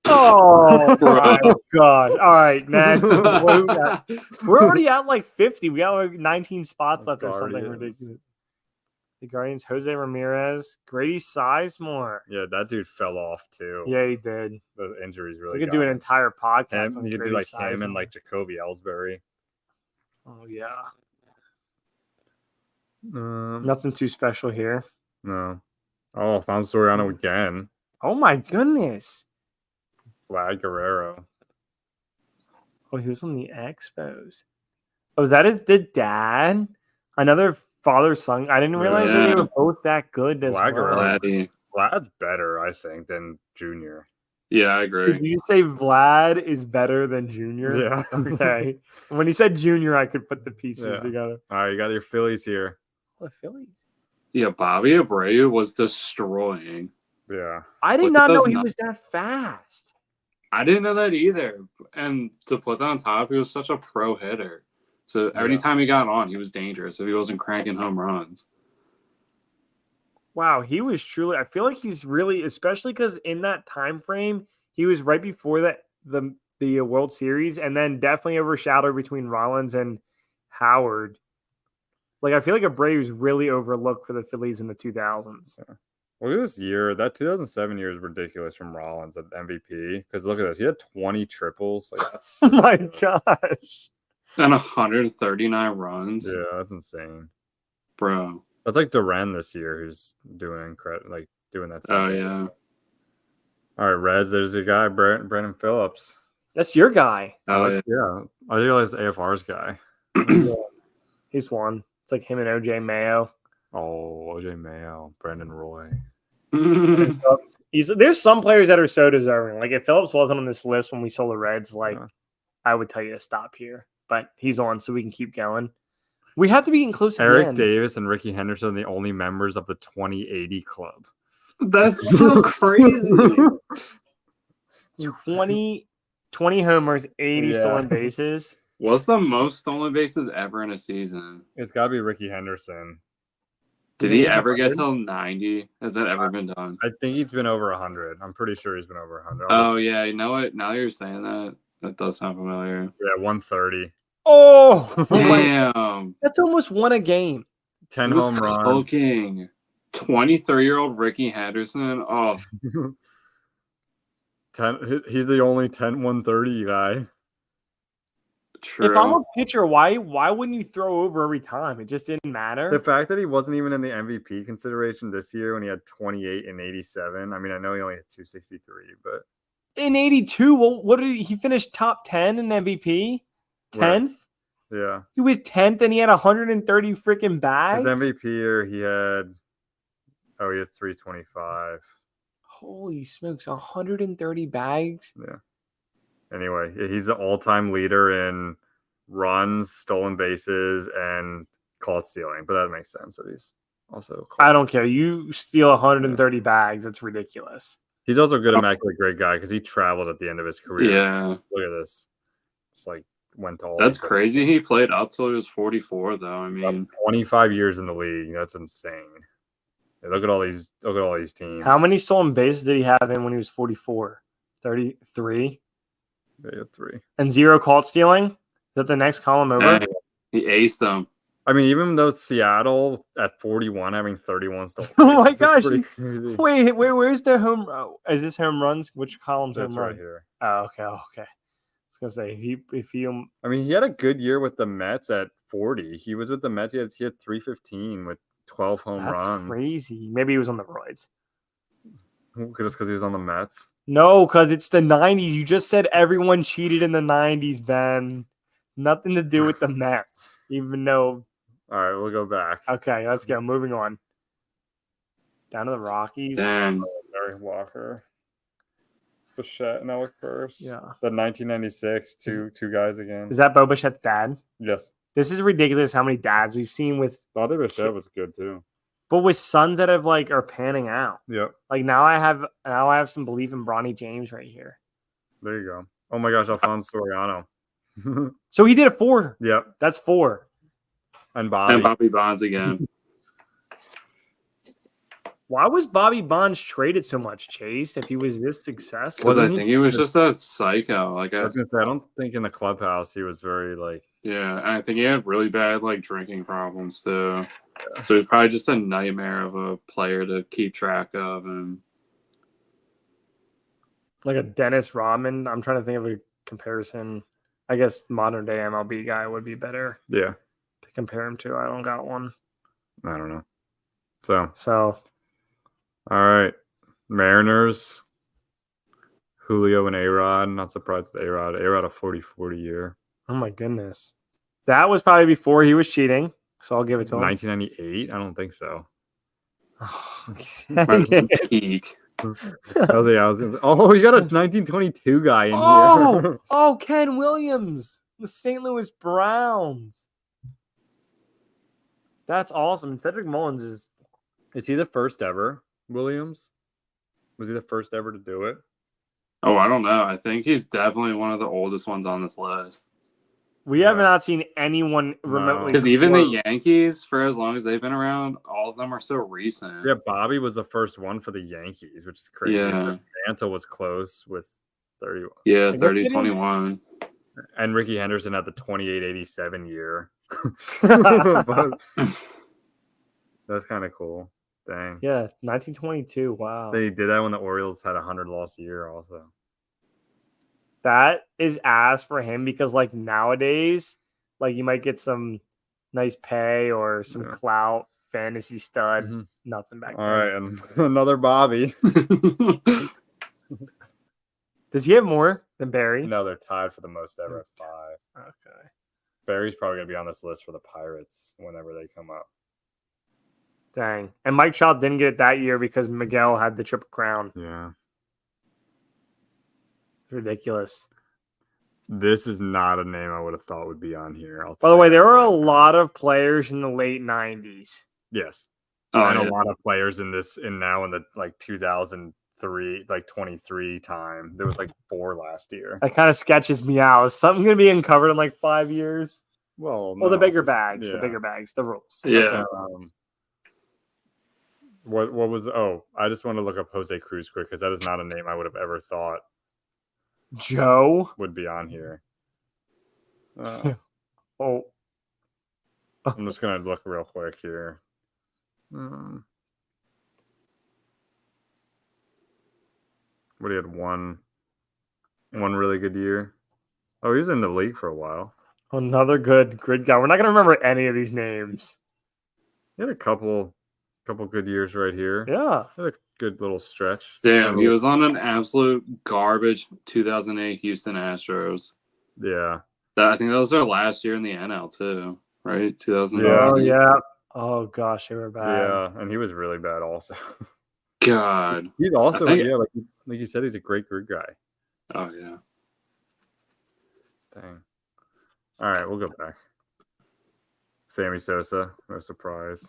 Oh Bro. my god! All right, next. What do we got? We're already at like 50. We got like 19 spots The left or something Guardians. ridiculous. The Guardians, Jose Ramirez, Grady Sizemore. Yeah, that dude fell off too. Yeah, he did. The injuries really. We could got do an him. entire podcast. Him, on you could do Grady like him and Sizemore. like Jacoby Ellsbury. Oh yeah, No. nothing too special here. Oh, Alfonso Soriano again. Oh my goodness. Vlad Guerrero. Oh, he was on the Expos. Oh, is that the dad? Another father-son. I didn't realize that they were both that good as well. Vladdy. Vlad's better, I think, than Junior. Yeah, I agree. Did you say Vlad is better than Junior? Yeah. Okay. When you said Junior, I could put the pieces together. All right, you got your Phillies here. The Phillies. Yeah, Bobby Abreu was destroying. Yeah. I did not know he was that fast. I didn't know that either. And to put that on top, he was such a pro hitter. So every time he got on, he was dangerous if he wasn't cranking home runs. Wow, he was truly. I feel like he's really, especially because in that time frame, he was right before the World Series, and then definitely overshadowed between Rollins and Howard. Like I feel like Abreu was really overlooked for the Phillies in the 2000s. Yeah. Look at this year. That 2007 year is ridiculous from Rollins at MVP. Because look at this. He had 20 triples. Like that's oh my gosh. And 139 runs. Yeah, that's insane. Bro. That's like Duran this year who's doing doing that. Oh, yeah. All right, Reds, there's a guy, Brandon Phillips. That's your guy. Oh, yeah. Yeah. I realize AFR's guy. He's one. It's like him and OJ Mayo. Oh, OJ Mayo, Brandon Roy. There's some players that are so deserving. Like if Phillips wasn't on this list when we saw the Reds, I would tell you to stop here. But he's on, so we can keep going. We have to be getting close to Eric the end. Davis and Ricky Henderson are the only members of the 2080 club. That's so crazy. 20 homers, 80 stolen bases. What's the most stolen bases ever in a season? It's got to be Ricky Henderson. Did he ever get till 90? Has that ever been done? I think he's been over 100. I'm pretty sure he's been over 100. Oh, yeah. You know what? Now you're saying that, that does sound familiar. Yeah, 130. Oh, damn. That's almost one a game. 10 home runs. Cooking. 23-year-old Ricky Henderson. Oh. He's the only 130 guy. True. If I'm a pitcher, why wouldn't you throw over every time? It just didn't matter. The fact that he wasn't even in the MVP consideration this year when he had 28 and 87. I mean, I know he only had 263, but in 82, well, what did he finish top 10 in MVP? 10th? Yeah. He was 10th and he had 130 freaking bags. His MVP year, he had 325. Holy smokes, 130 bags? Yeah. Anyway, he's the all-time leader in runs, stolen bases, and caught stealing. But that makes sense that he's also I don't care. You steal 130 bags. That's ridiculous. He's also good at making a great guy because he traveled at the end of his career. Yeah. Look at this. It's like went to all. That's crazy. He played up till he was 44, though. I mean, 25 years in the league. That's insane. Yeah, look at all these teams. How many stolen bases did he have in when he was 44? 33? They had 3. And 0 caught stealing? Is that the next column over? He aced them. I mean, even though Seattle at 41 having 31 stolen bases. Oh my gosh. Crazy. Wait, where's the home? Is this home runs? Which column's That's home right run? here. Oh, okay. I was gonna say if he I mean, he had a good year with the Mets at 40. He was with the Mets. He had 315 with 12 home runs. Crazy. Maybe he was on the roids. Just because he was on the Mets. No, because it's the 90s. You just said everyone cheated in the 90s, Ben. Nothing to do with the Mets, even though. All right, we'll go back. Okay, let's go. Moving on. Down to the Rockies. Damn. Larry Walker. Bichette and Alec Burst. Yeah. The 1996, two guys again. Is that Bo Bichette's dad? Yes. This is ridiculous how many dads we've seen with. Bobby Bichette was good too. But with sons that have are panning out. Yep. Like now I have some belief in Bronny James right here. There you go. Oh my gosh, Alfonso Soriano. So he did a 4. Yep. That's 4. And Bobby. And Bobby Bonds again. Why was Bobby Bonds traded so much, Chase, if he was this successful? Because I think he was just a psycho. I was gonna say, I don't think in the clubhouse he was very Yeah, and I think he had really bad drinking problems too. Yeah. So he's probably just a nightmare of a player to keep track of, and like a Dennis Rodman. I'm trying to think of a comparison. I guess modern day MLB guy would be better. Yeah. To compare him to. I don't got one. I don't know. So all right. Mariners. Julio and A-Rod. Not surprised with A-Rod. A-Rod a 40-40 year. Oh my goodness. That was probably before he was cheating, so I'll give it to him. 1998? I don't think so. Dang it. Peak. Oh, you got a 1922 guy in Oh, here. oh, Ken Williams, the St. Louis Browns. That's awesome. Cedric Mullins Is he the first ever, Williams? Was he the first ever to do it? Oh, I don't know. I think he's definitely one of the oldest ones on this list. We have not seen anyone remotely. Because even the close. Yankees, for as long as they've been around, all of them are so recent. Yeah, Bobby was the first one for the Yankees, which is crazy. Yeah. So Mantle was close with 31. Yeah, 30-21. And Ricky Henderson had the 28-87 year. But that's kind of cool. Dang. Yeah, 1922. Wow. They did that when the Orioles had a 100-loss year also. That is ass for him because, like, nowadays, like, you might get some nice pay or some clout, fantasy stud, Mm-hmm. nothing back All then. right, and another Bobby. Does he have more than Barry? No, they're tied for the most ever at 5. Okay. Barry's probably going to be on this list for the Pirates whenever they come up. Dang. And Mike Trout didn't get it that year because Miguel had the Triple Crown. Yeah. Ridiculous. This is not a name I would have thought would be on here. By the way, there were a lot of players in the late 90s. Yes. Oh, and yeah. a lot of players in the like 2003, like 23 time. There was like 4 last year. That kind of sketches me out. Is something going to be uncovered in like 5 years? Well, The bigger just- bags. yeah. The bigger bags. The rules. Yeah. What was? Oh, I just want to look up Jose Cruz quick because that is not a name I would have ever thought Joe. would be on here. Oh. I'm just gonna look real quick here. What he had one really good year. Oh, he was in the league for a while. Another good guy. We're not going to remember any of these names. He had a couple good years right here. Yeah. He had a good little stretch. Damn, he was on an absolute garbage 2008 Houston Astros. Yeah. I think that was their last year in the NL too, right? 2008. Oh, yeah. Oh, gosh, they were bad. Yeah, and he was really bad also. God. He's also, I think- yeah, like you said, he's a great guy. Oh, yeah. Dang. All right, we'll go back. Sammy Sosa, no surprise.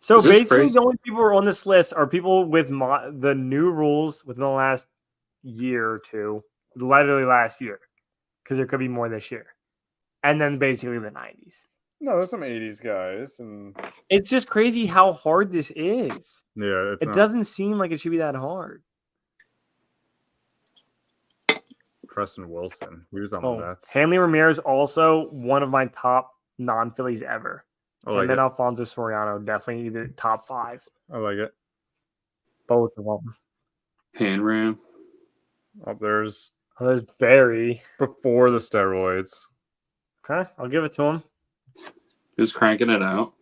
So Is this basically, crazy? the only people who are on this list are people with the new rules within the last year or two, literally last year, because there could be more this year. And then basically the 90s. No, there's some 80s guys. And It's just crazy how hard this is. yeah, It doesn't seem like it should be that hard. Preston Wilson. He was on the Mets. Hanley Ramirez, also one of my top non-Phillies ever. I like Him and it. Alfonso Soriano, definitely either top 5. I like it. Both of them. Hand ram. Oh, there's Oh, there's Barry. before the steroids. Okay, I'll give it to him. Just cranking it out.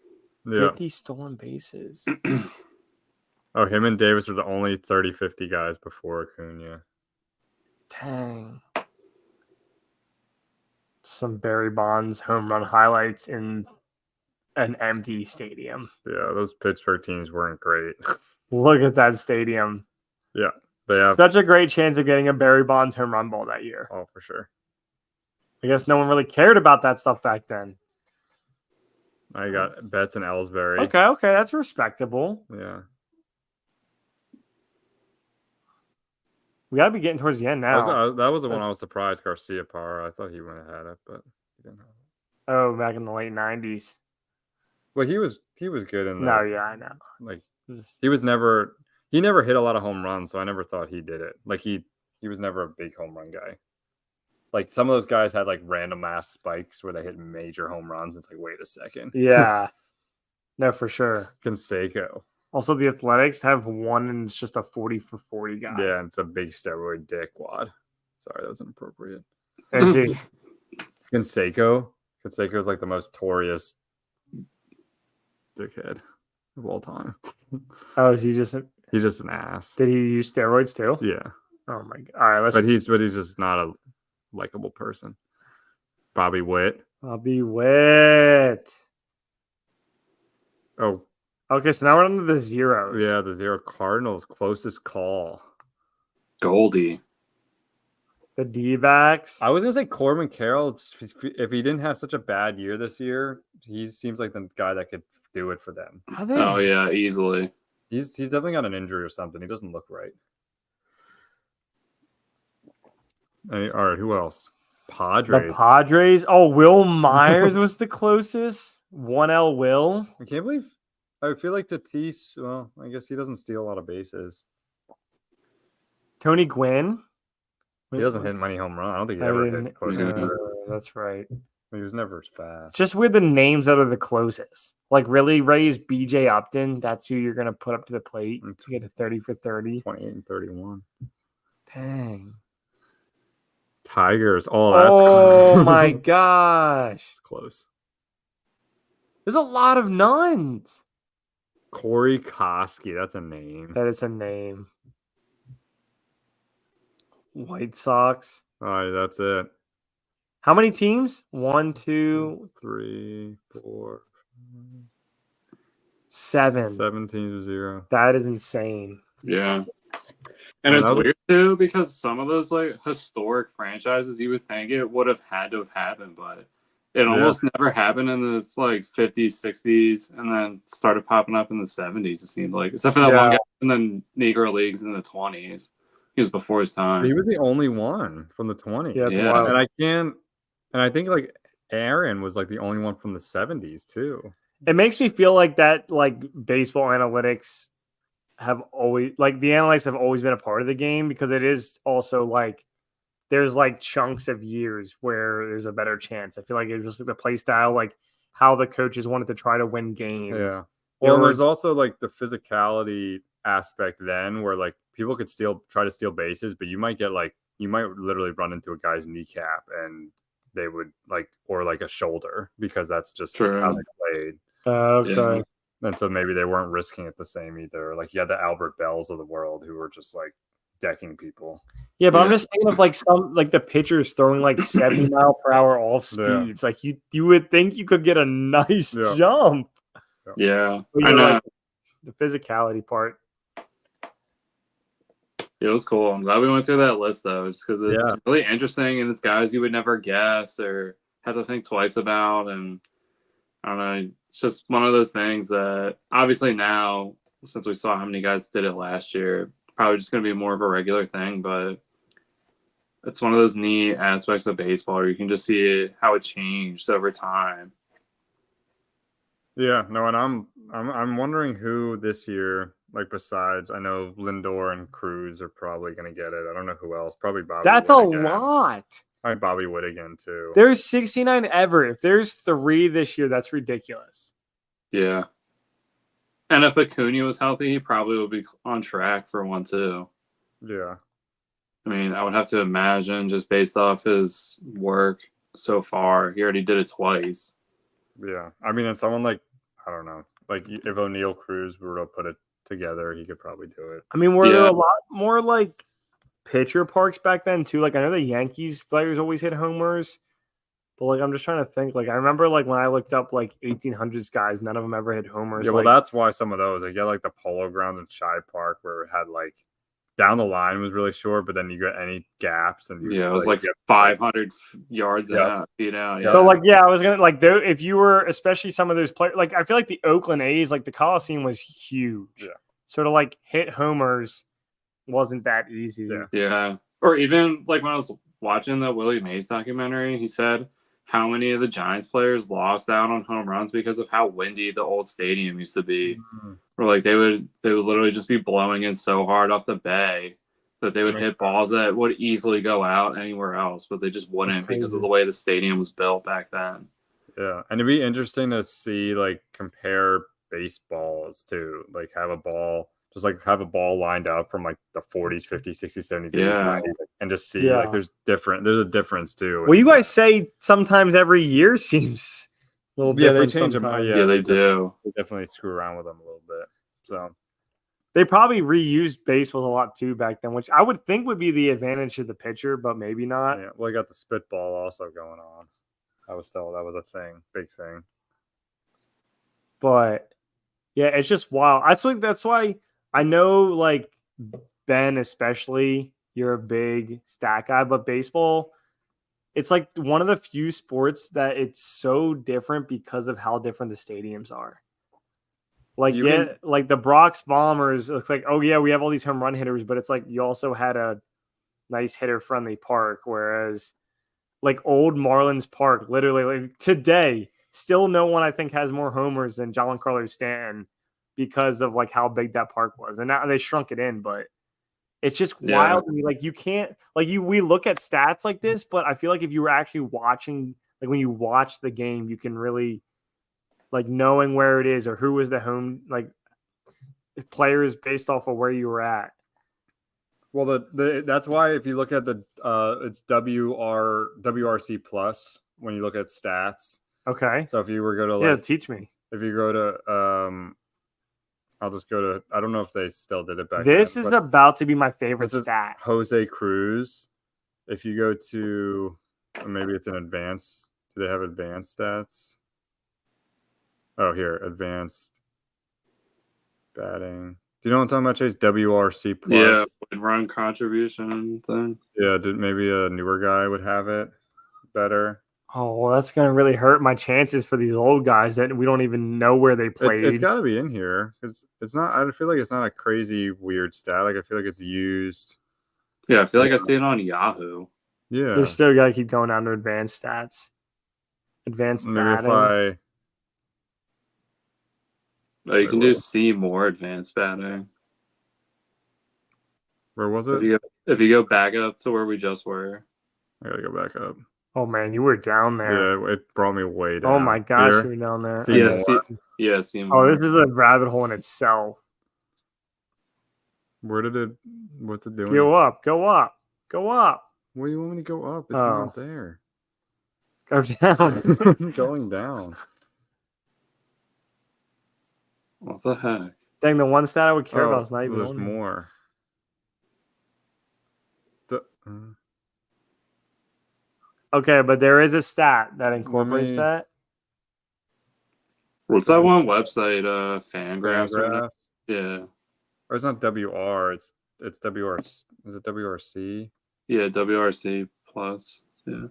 Yeah. 50 stolen bases. Oh, him and Davis were the only 30-50 guys before Acuna. Dang. Some Barry Bonds home run highlights in an empty stadium. Yeah, those Pittsburgh teams weren't great. Look at that stadium. Yeah, they have. Such a great chance of getting a Barry Bonds home run ball that year. Oh, for sure. I guess no one really cared about that stuff back then. I got Betts and Ellsbury. Okay, that's respectable. Yeah. We gotta be getting towards the end now. That was the one I was surprised. Garcia Parra. I thought he would have had it, but he didn't have it. Oh, back in the late 90s. Well, he was good in the. No, yeah, I know. Like he never hit a lot of home runs, so I never thought he did it. Like he was never a big home run guy. Like some of those guys had like random ass spikes where they hit major home runs. It's like, wait a second. Yeah. No, for sure. Canseco. Also, the Athletics have one and it's just a 40 for 40 guy. Yeah, and it's a big steroid dick wad. Sorry, that was inappropriate. Is he? Canseco is like the most notorious dickhead of all time. Oh, is he just He's just an ass. Did he use steroids too? Yeah. Oh my god! All right, let's. But he's just not a likable person. Bobby Witt. Bobby Witt. Oh, Okay, so now we're on to the zeros. yeah, the 0 Cardinals closest call. Goldie. The D-backs. I was gonna say Corbin Carroll. If he didn't have such a bad year this year, he seems like the guy that could do it for them. Oh yeah, easily. He's definitely got an injury or something. He doesn't look right. All right, who else? Padres. The Padres. Oh, Will Myers was the closest. 1L Will. I can't believe. I feel like Tatis. Well, I guess he doesn't steal a lot of bases. Tony Gwynn. He doesn't hit many home runs. I don't think he ever hit close to that. That's right. He was never as fast. It's just weird the names that are the closest. Like really, Ray's BJ Upton. That's who you're gonna put up to the plate to get a 30 for 30. 28 and 31. Dang. Tigers. Oh, that's Oh my gosh. It's close. There's a lot of nuns. Corey Koski. That's a name. That is a name. White Sox. All right, that's it. How many teams? 1, 2, 3, 4, 7. 7 teams to 0. That is insane. Yeah. And it's weird too because some of those like historic franchises you would think it would have had to have happened, but it almost never happened in the like 50s, 60s, and then started popping up in the 70s, it seemed like. Except for that one guy in the Negro Leagues in the 20s. He was before his time. He was the only one from the 20s. Yeah. And I think like Aaron was like the only one from the 70s too. It makes me feel like that like baseball analytics have always like the analytics have always been a part of the game because it is also like there's like chunks of years where there's a better chance. I feel like it's just like the play style, like how the coaches wanted to try to win games. Yeah. Well, there's also like the physicality aspect then where like people could try to steal bases, but you might literally run into a guy's kneecap and they would like, or like a shoulder because that's just how they played. Okay. Yeah. And so maybe they weren't risking it the same either. Like you had the Albert Bells of the world who were just like decking people. Yeah, but I'm just thinking of like some like the pitchers throwing like 70 mile per hour off speeds. Like you would think you could get a nice jump. Yeah. I know. Like, the physicality part. It was cool. I'm glad we went through that list though, just because it's really interesting and it's guys you would never guess or have to think twice about. And I don't know, it's just one of those things that obviously now, since we saw how many guys did it last year, probably just going to be more of a regular thing. But it's one of those neat aspects of baseball where you can just see how it changed over time. Yeah, no, and I'm wondering who this year. Like besides, I know Lindor and Cruz are probably going to get it. I don't know who else. Probably Bobby. That's Witt a lot. I mean, Bobby Witt again too. There's 69 ever. If there's 3 this year, that's ridiculous. Yeah. And if Acuna was healthy, he probably would be on track for one too. Yeah. I mean, I would have to imagine just based off his work so far, he already did it twice. Yeah. I mean, and someone like, I don't know, like if O'Neal Cruz were to put it together, he could probably do it. I mean, were there a lot more like pitcher parks back then too? Like I know the Yankees players always hit homers, but like I'm just trying to think. Like I remember like when I looked up like 1800s guys, none of them ever hit homers. Yeah, well, that's why some of those. Like you get like the Polo Grounds in Shive Park where it had like down the line was really short, but then you got any gaps and it was like 500 yards out, feet out. Yeah. So like I was gonna like if you were especially some of those players, like I feel like the Oakland A's, like the Coliseum was huge. Yeah. So to like hit homers wasn't that easy. Yeah. Or even like when I was watching the Willie Mays documentary, he said how many of the Giants players lost out on home runs because of how windy the old stadium used to be. Mm-hmm. Or like they would literally just be blowing in so hard off the bay that they would hit balls that would easily go out anywhere else, but they just wouldn't because of the way the stadium was built back then. Yeah. And it'd be interesting to see like compare baseballs too. Like have a ball lined up from like the 40s, 50s, 60s, 70s, 80s, 90s, and just see like there's a difference too. Well, you guys say sometimes every year seems a little different. They change them. Yeah, they do. They definitely screw around with them a little bit. So They probably reused baseballs a lot too back then, which I would think would be the advantage to the pitcher, but maybe not. Yeah, well, you got the spitball also going on. I was told that was a thing, big thing. But yeah, it's just wild. That's why I know, like, Ben, especially, you're a big stat guy, but baseball, it's like one of the few sports that it's so different because of how different the stadiums are. Like, like the Bronx Bombers, it's like, oh yeah, we have all these home run hitters, but it's like you also had a nice hitter friendly park, whereas like old Marlins Park, literally, like today, still no one I think has more homers than Giancarlo Stanton because of like how big that park was. And now they shrunk it in, but it's just wild to me. Like you can't we look at stats like this, but I feel like if you were actually watching, like when you watch the game, you can really like knowing where it is or who was the home like players based off of where you were at. Well, that's why if you look at the it's WRC plus when you look at stats. Okay. So if you were go to teach me. If you go to I'll just go to, I don't know if they still did it back then. This is about to be my favorite stat. Jose Cruz. If you go to, maybe it's an advanced, do they have advanced stats? Oh, here, advanced batting. Do you know what I'm talking about, Chase? WRC plus. Yeah, run contribution thing. Yeah, maybe a newer guy would have it better. Oh, well, that's going to really hurt my chances for these old guys that we don't even know where they played. It's got to be in here because it's not. I feel like it's not a crazy weird stat. Like I feel like it's used. Yeah, I feel like I see it on Yahoo. Yeah, we still got to keep going down to advanced stats. Advanced batting. You can do see more advanced batting. Where was it? If you go back up to where we just were. I gotta go back up. Oh man, you were down there. Yeah, it brought me way down. Oh my gosh, you were down there. See more. Oh, this is a rabbit hole in itself. What's it doing? Go up. Where do you want me to go up? It's not there. Go down. Going down. What the heck? Dang, the one stat I would care about is not even there's more. Okay, but there is a stat that incorporates that. What's that one website? Fangraphs. Yeah. Or it's not WR. It's WR. Is it WRC? Yeah, WRC plus. Yeah.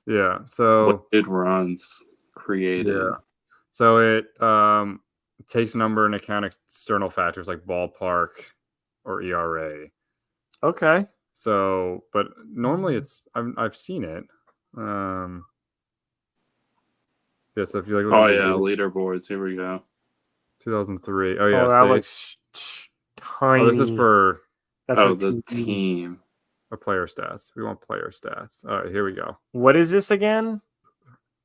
Yeah. So it runs created. Yeah. So it takes number into account external factors like ballpark or ERA. Okay. So, but normally I've seen it. Yeah. So if you like, leaderboards. Here we go. 2003. Oh yeah. Oh, that looks tiny. Oh, this is for the team. Or player stats. We want player stats. All right, here we go. What is this again?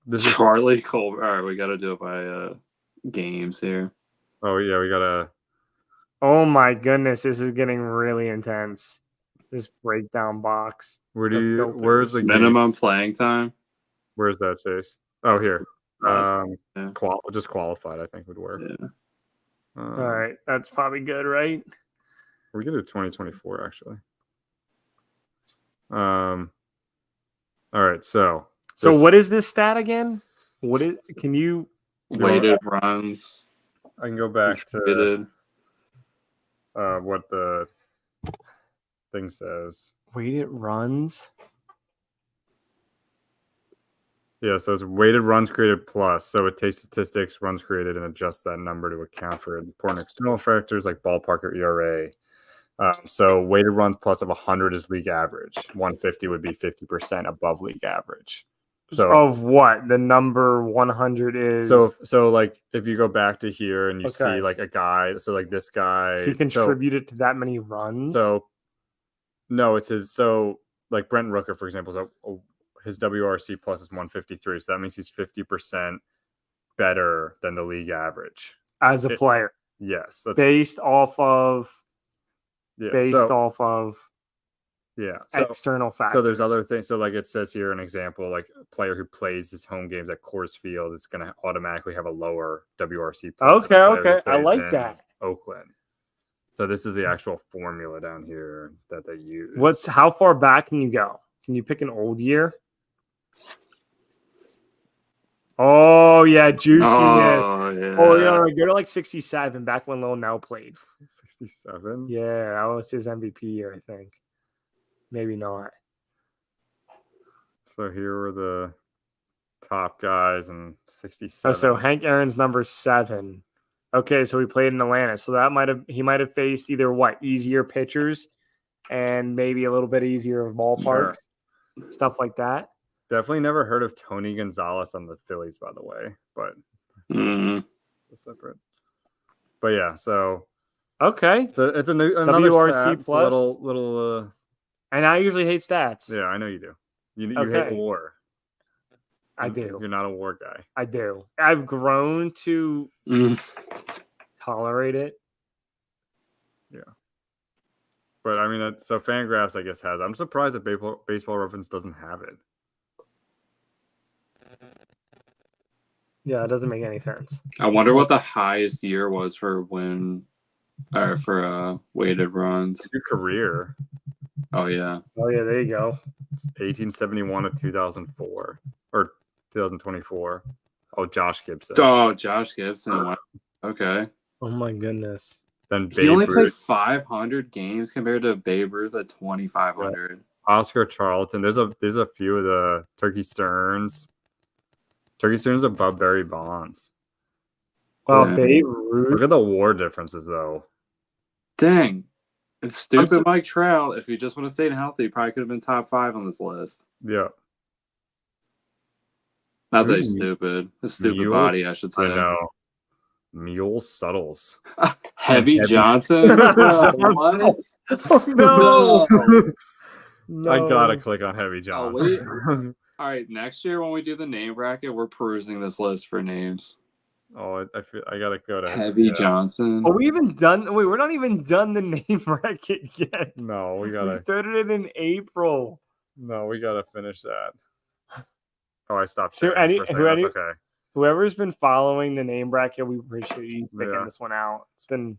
This is Charlie Colbert. All right, we got to do it by games here. Oh yeah, we gotta. Oh my goodness, this is getting really intense. This breakdown box. Where's the minimum playing time? Where's that, Chase? Oh, here. Just qualified, I think would work. Yeah. All right, that's probably good, right? We could do 2024 actually. All right, so what is this stat again? Can you weighted runs? I can go back to what the thing says. Weighted runs? Yeah, so it's weighted runs created plus. So it takes statistics, runs created, and adjusts that number to account for important external factors like ballpark or ERA. So weighted runs plus of 100 is league average. 150 would be 50% above league average. So of what? The number 100 is. So like if you go back to here and you see like a guy, so like this guy, he contributed to that many runs. So no, it's his. So like Brent Rooker, for example, so his WRC plus is 153. So that means he's 50% better than the league average as a player. Yes, based off of. Yeah. external factors. So there's other things. So like it says here, an example, like a player who plays his home games at Coors Field is going to automatically have a lower WRC plus. Okay. I like that. Oakland. So this is the actual formula down here that they use. How far back can you go? Can you pick an old year? Oh yeah, juicy. Oh yeah. Oh yeah, go to like 67 back when Lil Nell played. 67? Yeah, that was his MVP year, I think. Maybe not. So here were the top guys in 67. Oh, so Hank Aaron's number 7. Okay, so he played in Atlanta. So he might have faced either easier pitchers and maybe a little bit easier of ballparks, stuff like that. Definitely never heard of Tony Gonzalez on the Phillies, by the way, but it's a separate. But yeah, so okay, it's another WRC plus. Little. And I usually hate stats. Yeah, I know you do. You hate war. I do. You're not a war guy. I do. I've grown to tolerate it. Yeah. But I mean, so Fangraphs, I guess, has. I'm surprised that Baseball Reference doesn't have it. Yeah, it doesn't make any sense. I wonder what the highest year was for weighted runs. Your career. Oh yeah. There you go. It's 1871 to 2004 or 2024. Oh, Josh Gibson. Oh, Josh Gibson. Wow. Okay. Oh my goodness. Then he only played 500 games compared to Babe Ruth at 2,500. Right. Oscar Charlton. There's a few of the Turkey Stearns. Turkey Stearns above Barry Bonds. Wow, Babe Ruth. Look at the WAR differences, though. Dang. It's stupid Mike Trout. If he just would have stayed healthy, he probably could have been top 5 on this list. Yeah. Not that he's stupid. His stupid body, I should say. I know. Mule Suttles. Heavy Johnson? What? Oh, no. I gotta click on Heavy Johnson. Oh, all right, next year when we do the name bracket, we're perusing this list for names. Oh, I feel I gotta go to Heavy Johnson. Are we even done? Wait, we're not even done the name bracket yet. No, we gotta. We started it in April. No, we gotta finish that. Oh, I stopped sharing. Okay. Whoever's been following the name bracket, we appreciate you sticking this one out. It's been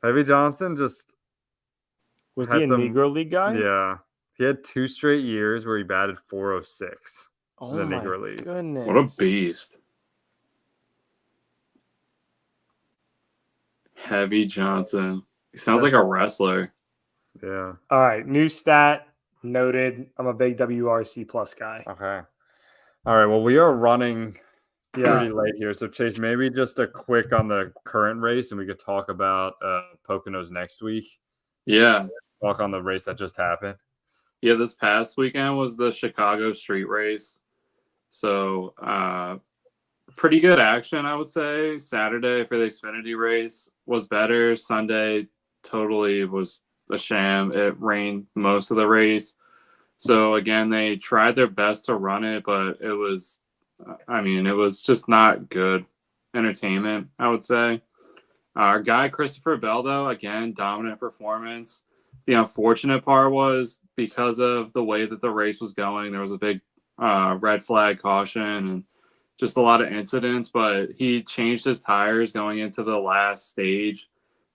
Heavy Johnson. Was he a Negro League guy? Yeah, he had 2 straight years where he batted .406 in the Negro League. Goodness. What a beast! Heavy Johnson. He sounds like a wrestler. Yeah. All right, new stat noted. I'm a big WRC plus guy. Okay. All right. Well, we are running pretty late here. So, Chase, maybe just a quick on the current race, and we could talk about Poconos next week. Yeah. Talk on the race that just happened. Yeah, this past weekend was the Chicago street race. So, pretty good action, I would say. Saturday for the Xfinity race was better. Sunday totally was a sham. It rained most of the race. So, again, they tried their best to run it, but it was just not good entertainment, I would say. Our guy, Christopher Bell, though, again, dominant performance. The unfortunate part was because of the way that the race was going, there was a big red flag caution and just a lot of incidents, but he changed his tires going into the last stage.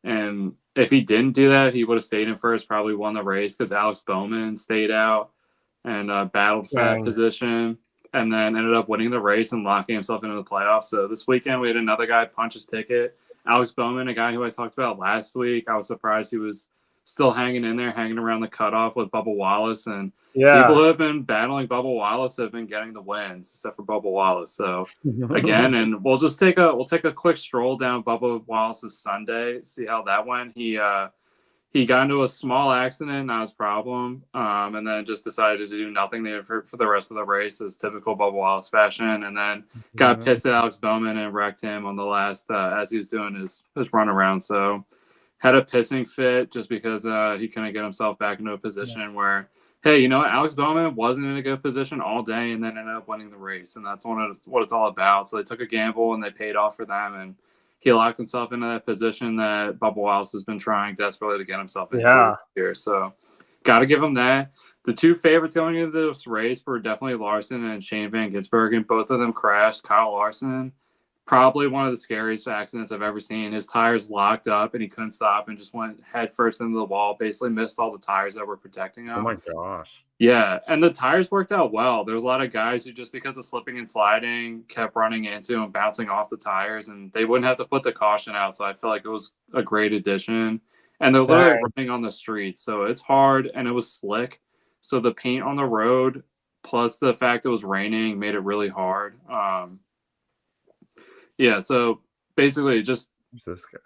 And if he didn't do that, he would have stayed in first, probably won the race because Alex Bowman stayed out and battled for that position and then ended up winning the race and locking himself into the playoffs. So this weekend we had another guy punch his ticket. Alex Bowman, a guy who I talked about last week. I was surprised he was still hanging in there, hanging around the cutoff with Bubba Wallace. And people who have been battling Bubba Wallace have been getting the wins, except for Bubba Wallace. So again, and we'll take a quick stroll down Bubba Wallace's Sunday, see how that went. He got into a small accident, not his problem, and then just decided to do nothing there for the rest of the race, as typical Bubba Wallace fashion, and then got pissed at Alex Bowman and wrecked him on the last as he was doing his run around. So had a pissing fit just because he couldn't get himself back into a position where, hey, you know what? Alex Bowman wasn't in a good position all day and then ended up winning the race, and that's what it's all about. So they took a gamble and they paid off for them, and he locked himself into that position that Bubba Wallace has been trying desperately to get himself into here. So got to give him that. The two favorites going into this race were definitely Larson and Shane Van Gisbergen. Both of them crashed. Kyle Larson, probably one of the scariest accidents I've ever seen. His tires locked up and he couldn't stop and just went head first into the wall, basically missed all the tires that were protecting him. Oh my gosh. Yeah, and the tires worked out well. There was a lot of guys who just because of slipping and sliding kept running into and bouncing off the tires, and they wouldn't have to put the caution out. So I feel like it was a great addition. And they're literally running on the streets, so it's hard and it was slick. So the paint on the road, plus the fact it was raining, made it really hard. Yeah, so basically just Who's this guy?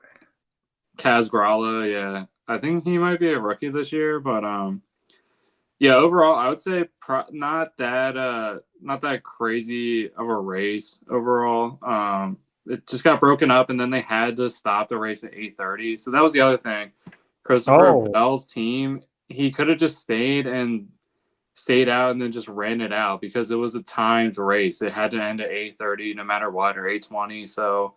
Kaz Grala, yeah. I think he might be a rookie this year, but yeah, overall, I would say not that crazy of a race overall. It just got broken up, and then they had to stop the race at 8:30. So that was the other thing. Christopher Bell's team, he could have just stayed out and then just ran it out because it was a timed race. It had to end at 8:30 no matter what, or 8:20. So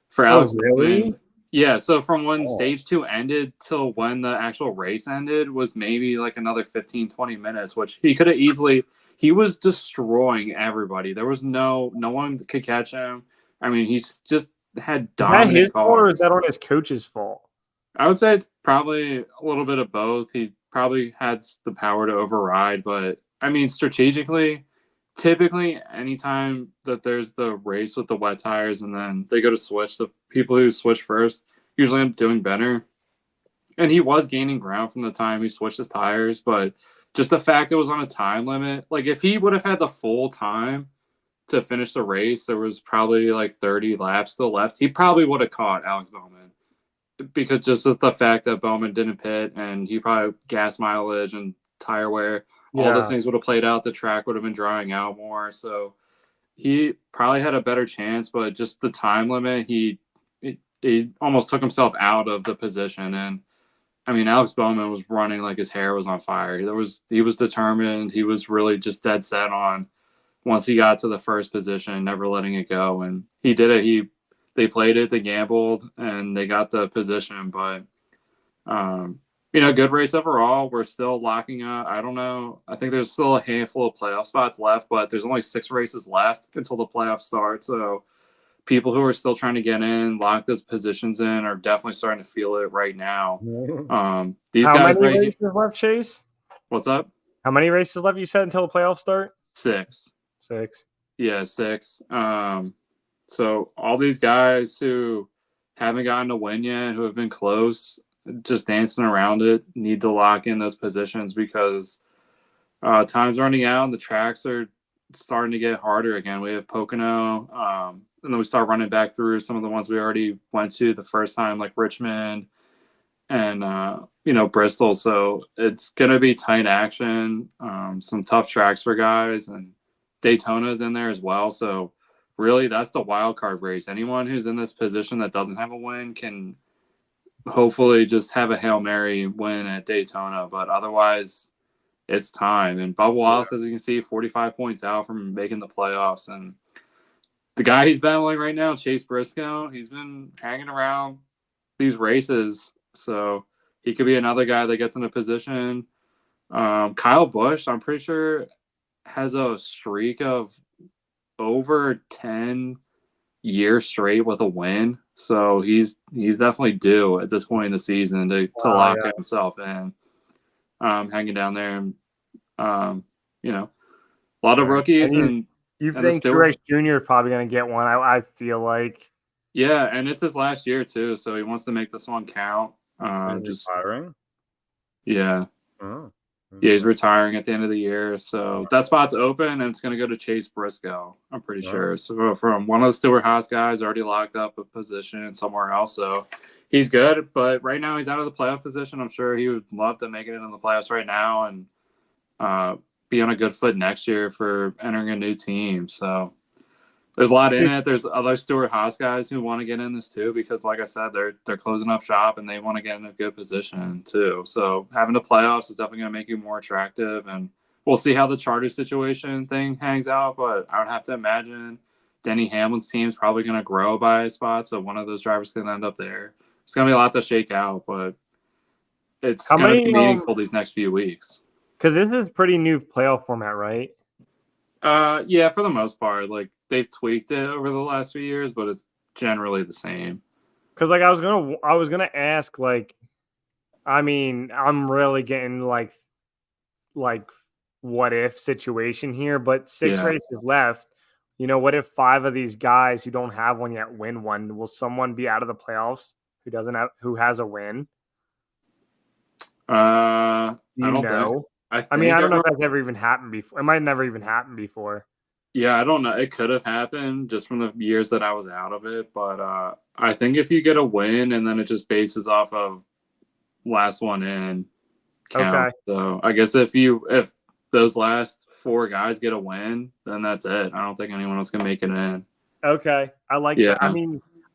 for Alex Bowman, yeah, so from when stage 2 ended till when the actual race ended was maybe like another 15-20 minutes, which he could have easily. He was destroying everybody. There was no one could catch him. I mean, he just had dominant. Is that his fault or is that on his coach's fault? I would say it's probably a little bit of both. He probably had the power to override, but I mean, strategically, typically anytime that there's the race with the wet tires and then they go to switch, the people who switch first usually end up doing better. And he was gaining ground from the time he switched his tires, but just the fact it was on a time limit, like if he would have had the full time to finish the race, there was probably like 30 laps still left. He probably would have caught Alex Bowman because just of the fact that Bowman didn't pit and he probably gas mileage and tire wear, all those things would have played out. The track would have been drying out more. So he probably had a better chance, but just the time limit, he almost took himself out of the position. And I mean, Alex Bowman was running like his hair was on fire. He was determined. He was really just dead set on once he got to the first position, never letting it go. And he did it. They played it, they gambled, and they got the position. But, good race overall. We're still locking up. I don't know. I think there's still a handful of playoff spots left, but there's only 6 races left until the playoffs start. So people who are still trying to get in, lock those positions in, are definitely starting to feel it right now. These How guys many races left, Chase? What's up? How many races left you said until the playoffs start? 6. 6. Yeah, 6. So all these guys who haven't gotten a win yet, who have been close, just dancing around it, need to lock in those positions because time's running out and the tracks are starting to get harder again. We have Pocono, and then we start running back through some of the ones we already went to the first time, like Richmond and Bristol. So it's gonna be tight action, some tough tracks for guys, and Daytona's in there as well. So really, that's the wild card race. Anyone who's in this position that doesn't have a win can hopefully just have a Hail Mary win at Daytona, but otherwise it's time. And Bubba Wallace, as you can see, 45 points out from making the playoffs. And the guy he's battling right now, Chase Briscoe, he's been hanging around these races. So he could be another guy that gets in a position. Kyle Busch, I'm pretty sure, has a streak of over 10 years straight with a win. So he's definitely due at this point in the season to lock himself in. Hanging down there, and a lot of rookies. And you think Truex Jr. is probably going to get one? I feel like. Yeah, and it's his last year too, so he wants to make this one count. Just retiring. Yeah. Oh. Yeah, he's retiring at the end of the year, so that spot's open, and it's going to go to Chase Briscoe, I'm pretty sure. So from one of the Stewart-Haas guys, already locked up a position somewhere else, so he's good, but right now he's out of the playoff position. I'm sure he would love to make it into the playoffs right now and be on a good foot next year for entering a new team. So there's a lot in it. There's other Stewart-Haas guys who want to get in this too because, like I said, they're closing up shop and they want to get in a good position too. So having the playoffs is definitely going to make you more attractive, and we'll see how the charter situation thing hangs out. But I would have to imagine Denny Hamlin's team is probably going to grow by a spot, so one of those drivers can end up there. It's going to be a lot to shake out, but it's How going to many, be meaningful these next few weeks. Because this is pretty new playoff format, right? Yeah, for the most part. Like, they've tweaked it over the last few years, but it's generally the same. Because like I was gonna ask, like, I mean, I'm really getting like what if situation here, but 6 Yeah. races left. You know, what if 5 of these guys who don't have one yet win one? Will someone be out of the playoffs who has a win? I Do you don't know? think. I mean, I don't know if that's ever even happened before. It might never even happened before. Yeah, I don't know. It could have happened just from the years that I was out of it, but I think if you get a win and then it just bases off of last one in count. Okay. So I guess if those last 4 guys get a win, then that's it. I don't think anyone else can make it in. Okay. I like Yeah. that.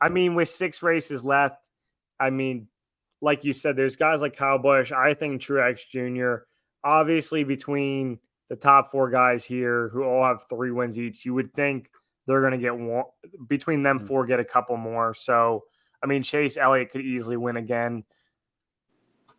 I mean, with 6 races left, I mean, like you said, there's guys like Kyle Busch, I think Truex Jr. Obviously, between the top 4 guys here who all have 3 wins each, you would think they're going to get one between them 4, get a couple more. So, I mean, Chase Elliott could easily win again.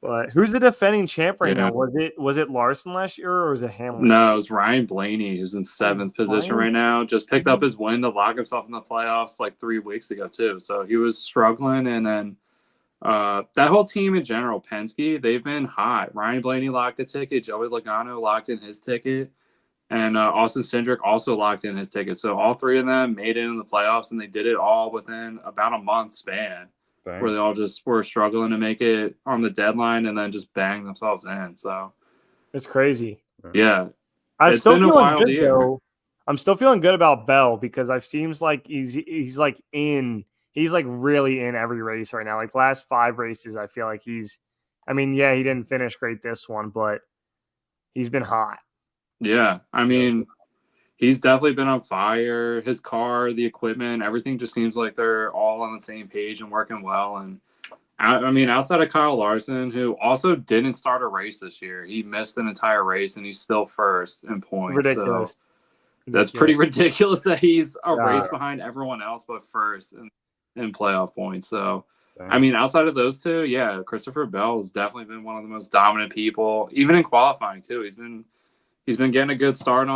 But who's the defending champ right now? Was it Larson last year or was it Hamlin? No, it was Ryan Blaney, who's in 7th position right now. Just picked up his win to lock himself in the playoffs like 3 weeks ago too. So he was struggling, and then that whole team in general, Penske, they've been hot. Ryan Blaney locked a ticket. Joey Logano locked in his ticket. And Austin Cindric also locked in his ticket. So all 3 of them made it in the playoffs, and they did it all within about a month span. Dang. Where they all just were struggling to make it on the deadline and then just bang themselves in. So It's crazy. yeah. I'm still been a feeling wild good year. though. I'm still feeling good about Bell because it seems like he's like really in every race right now. Like last 5 races, I feel like I mean, yeah, he didn't finish great this one, but he's been hot. Yeah. I mean, he's definitely been on fire. His car, the equipment, everything just seems like they're all on the same page and working well. And I mean, outside of Kyle Larson, who also didn't start a race this year, he missed an entire race and he's still first in points. Ridiculous. So that's pretty ridiculous that he's a race behind everyone else but first in playoff points. So, I mean, outside of those 2, yeah, Christopher Bell has definitely been one of the most dominant people, even in qualifying too. He's been getting a good start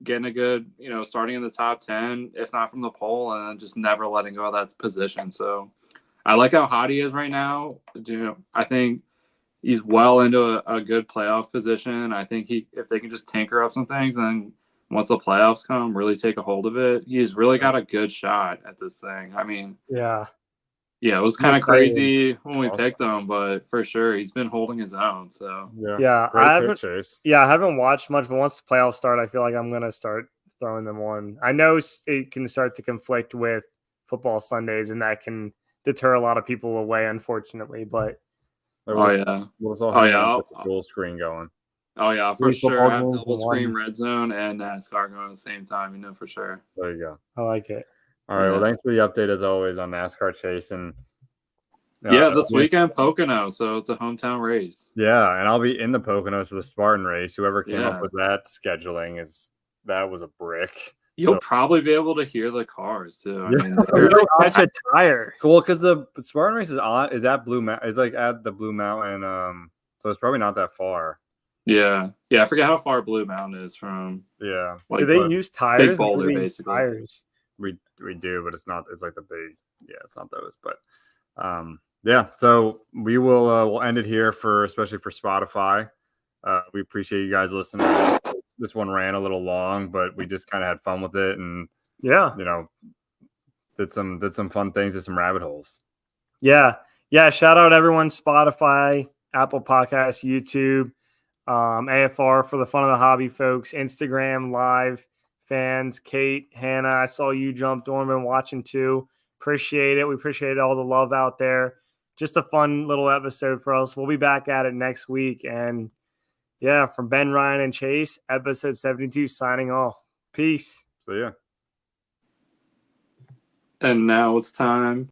getting a good, starting in the top 10, if not from the pole, and then just never letting go of that position. So I like how hot he is right now. I think he's well into a good playoff position. I think if they can just tinker up some things, then once the playoffs come, really take a hold of it, he's really got a good shot at this thing. I mean, yeah, it was kind of crazy when we picked him, but for sure he's been holding his own. So yeah, great pick, Chase. Yeah, I haven't watched much, but once the playoffs start, I feel like I'm gonna start throwing them on. I know it can start to conflict with football Sundays, and that can deter a lot of people away, unfortunately. But Let's all have the full screen going. Oh yeah, for sure. Have double screen red zone and NASCAR going at the same time. For sure. There you go. I like it. All right. Well, thanks for the update as always on NASCAR, Chase. And this weekend Pocono, so it's a hometown race. Yeah, and I'll be in the Poconos for the Spartan race. Whoever came up with that scheduling that was a brick. You'll probably be able to hear the cars too. I mean, catch a tire. Cool, because the Spartan race is at Blue Mountain. It's like at the Blue Mountain. So it's probably not that far. Yeah. I forget how far Blue Mountain is from. Yeah. Like, do they use tires? Big Boulder, basically. Tires. We do, but it's not. It's like the big. Yeah, it's not those. But yeah. So we will we'll end it here especially for Spotify. We appreciate you guys listening. This one ran a little long, but we just kind of had fun with it, and did some fun things, did some rabbit holes. Yeah. Shout out everyone, Spotify, Apple Podcasts, YouTube, AFR for the fun of the hobby folks, Instagram live fans, Kate, Hannah. I saw you jumped on and watching too. Appreciate it. We appreciate all the love out there. Just a fun little episode for us. We'll be back at it next week. And yeah, from Ben, Ryan, and Chase, episode 72 signing off. Peace. See ya. And now it's time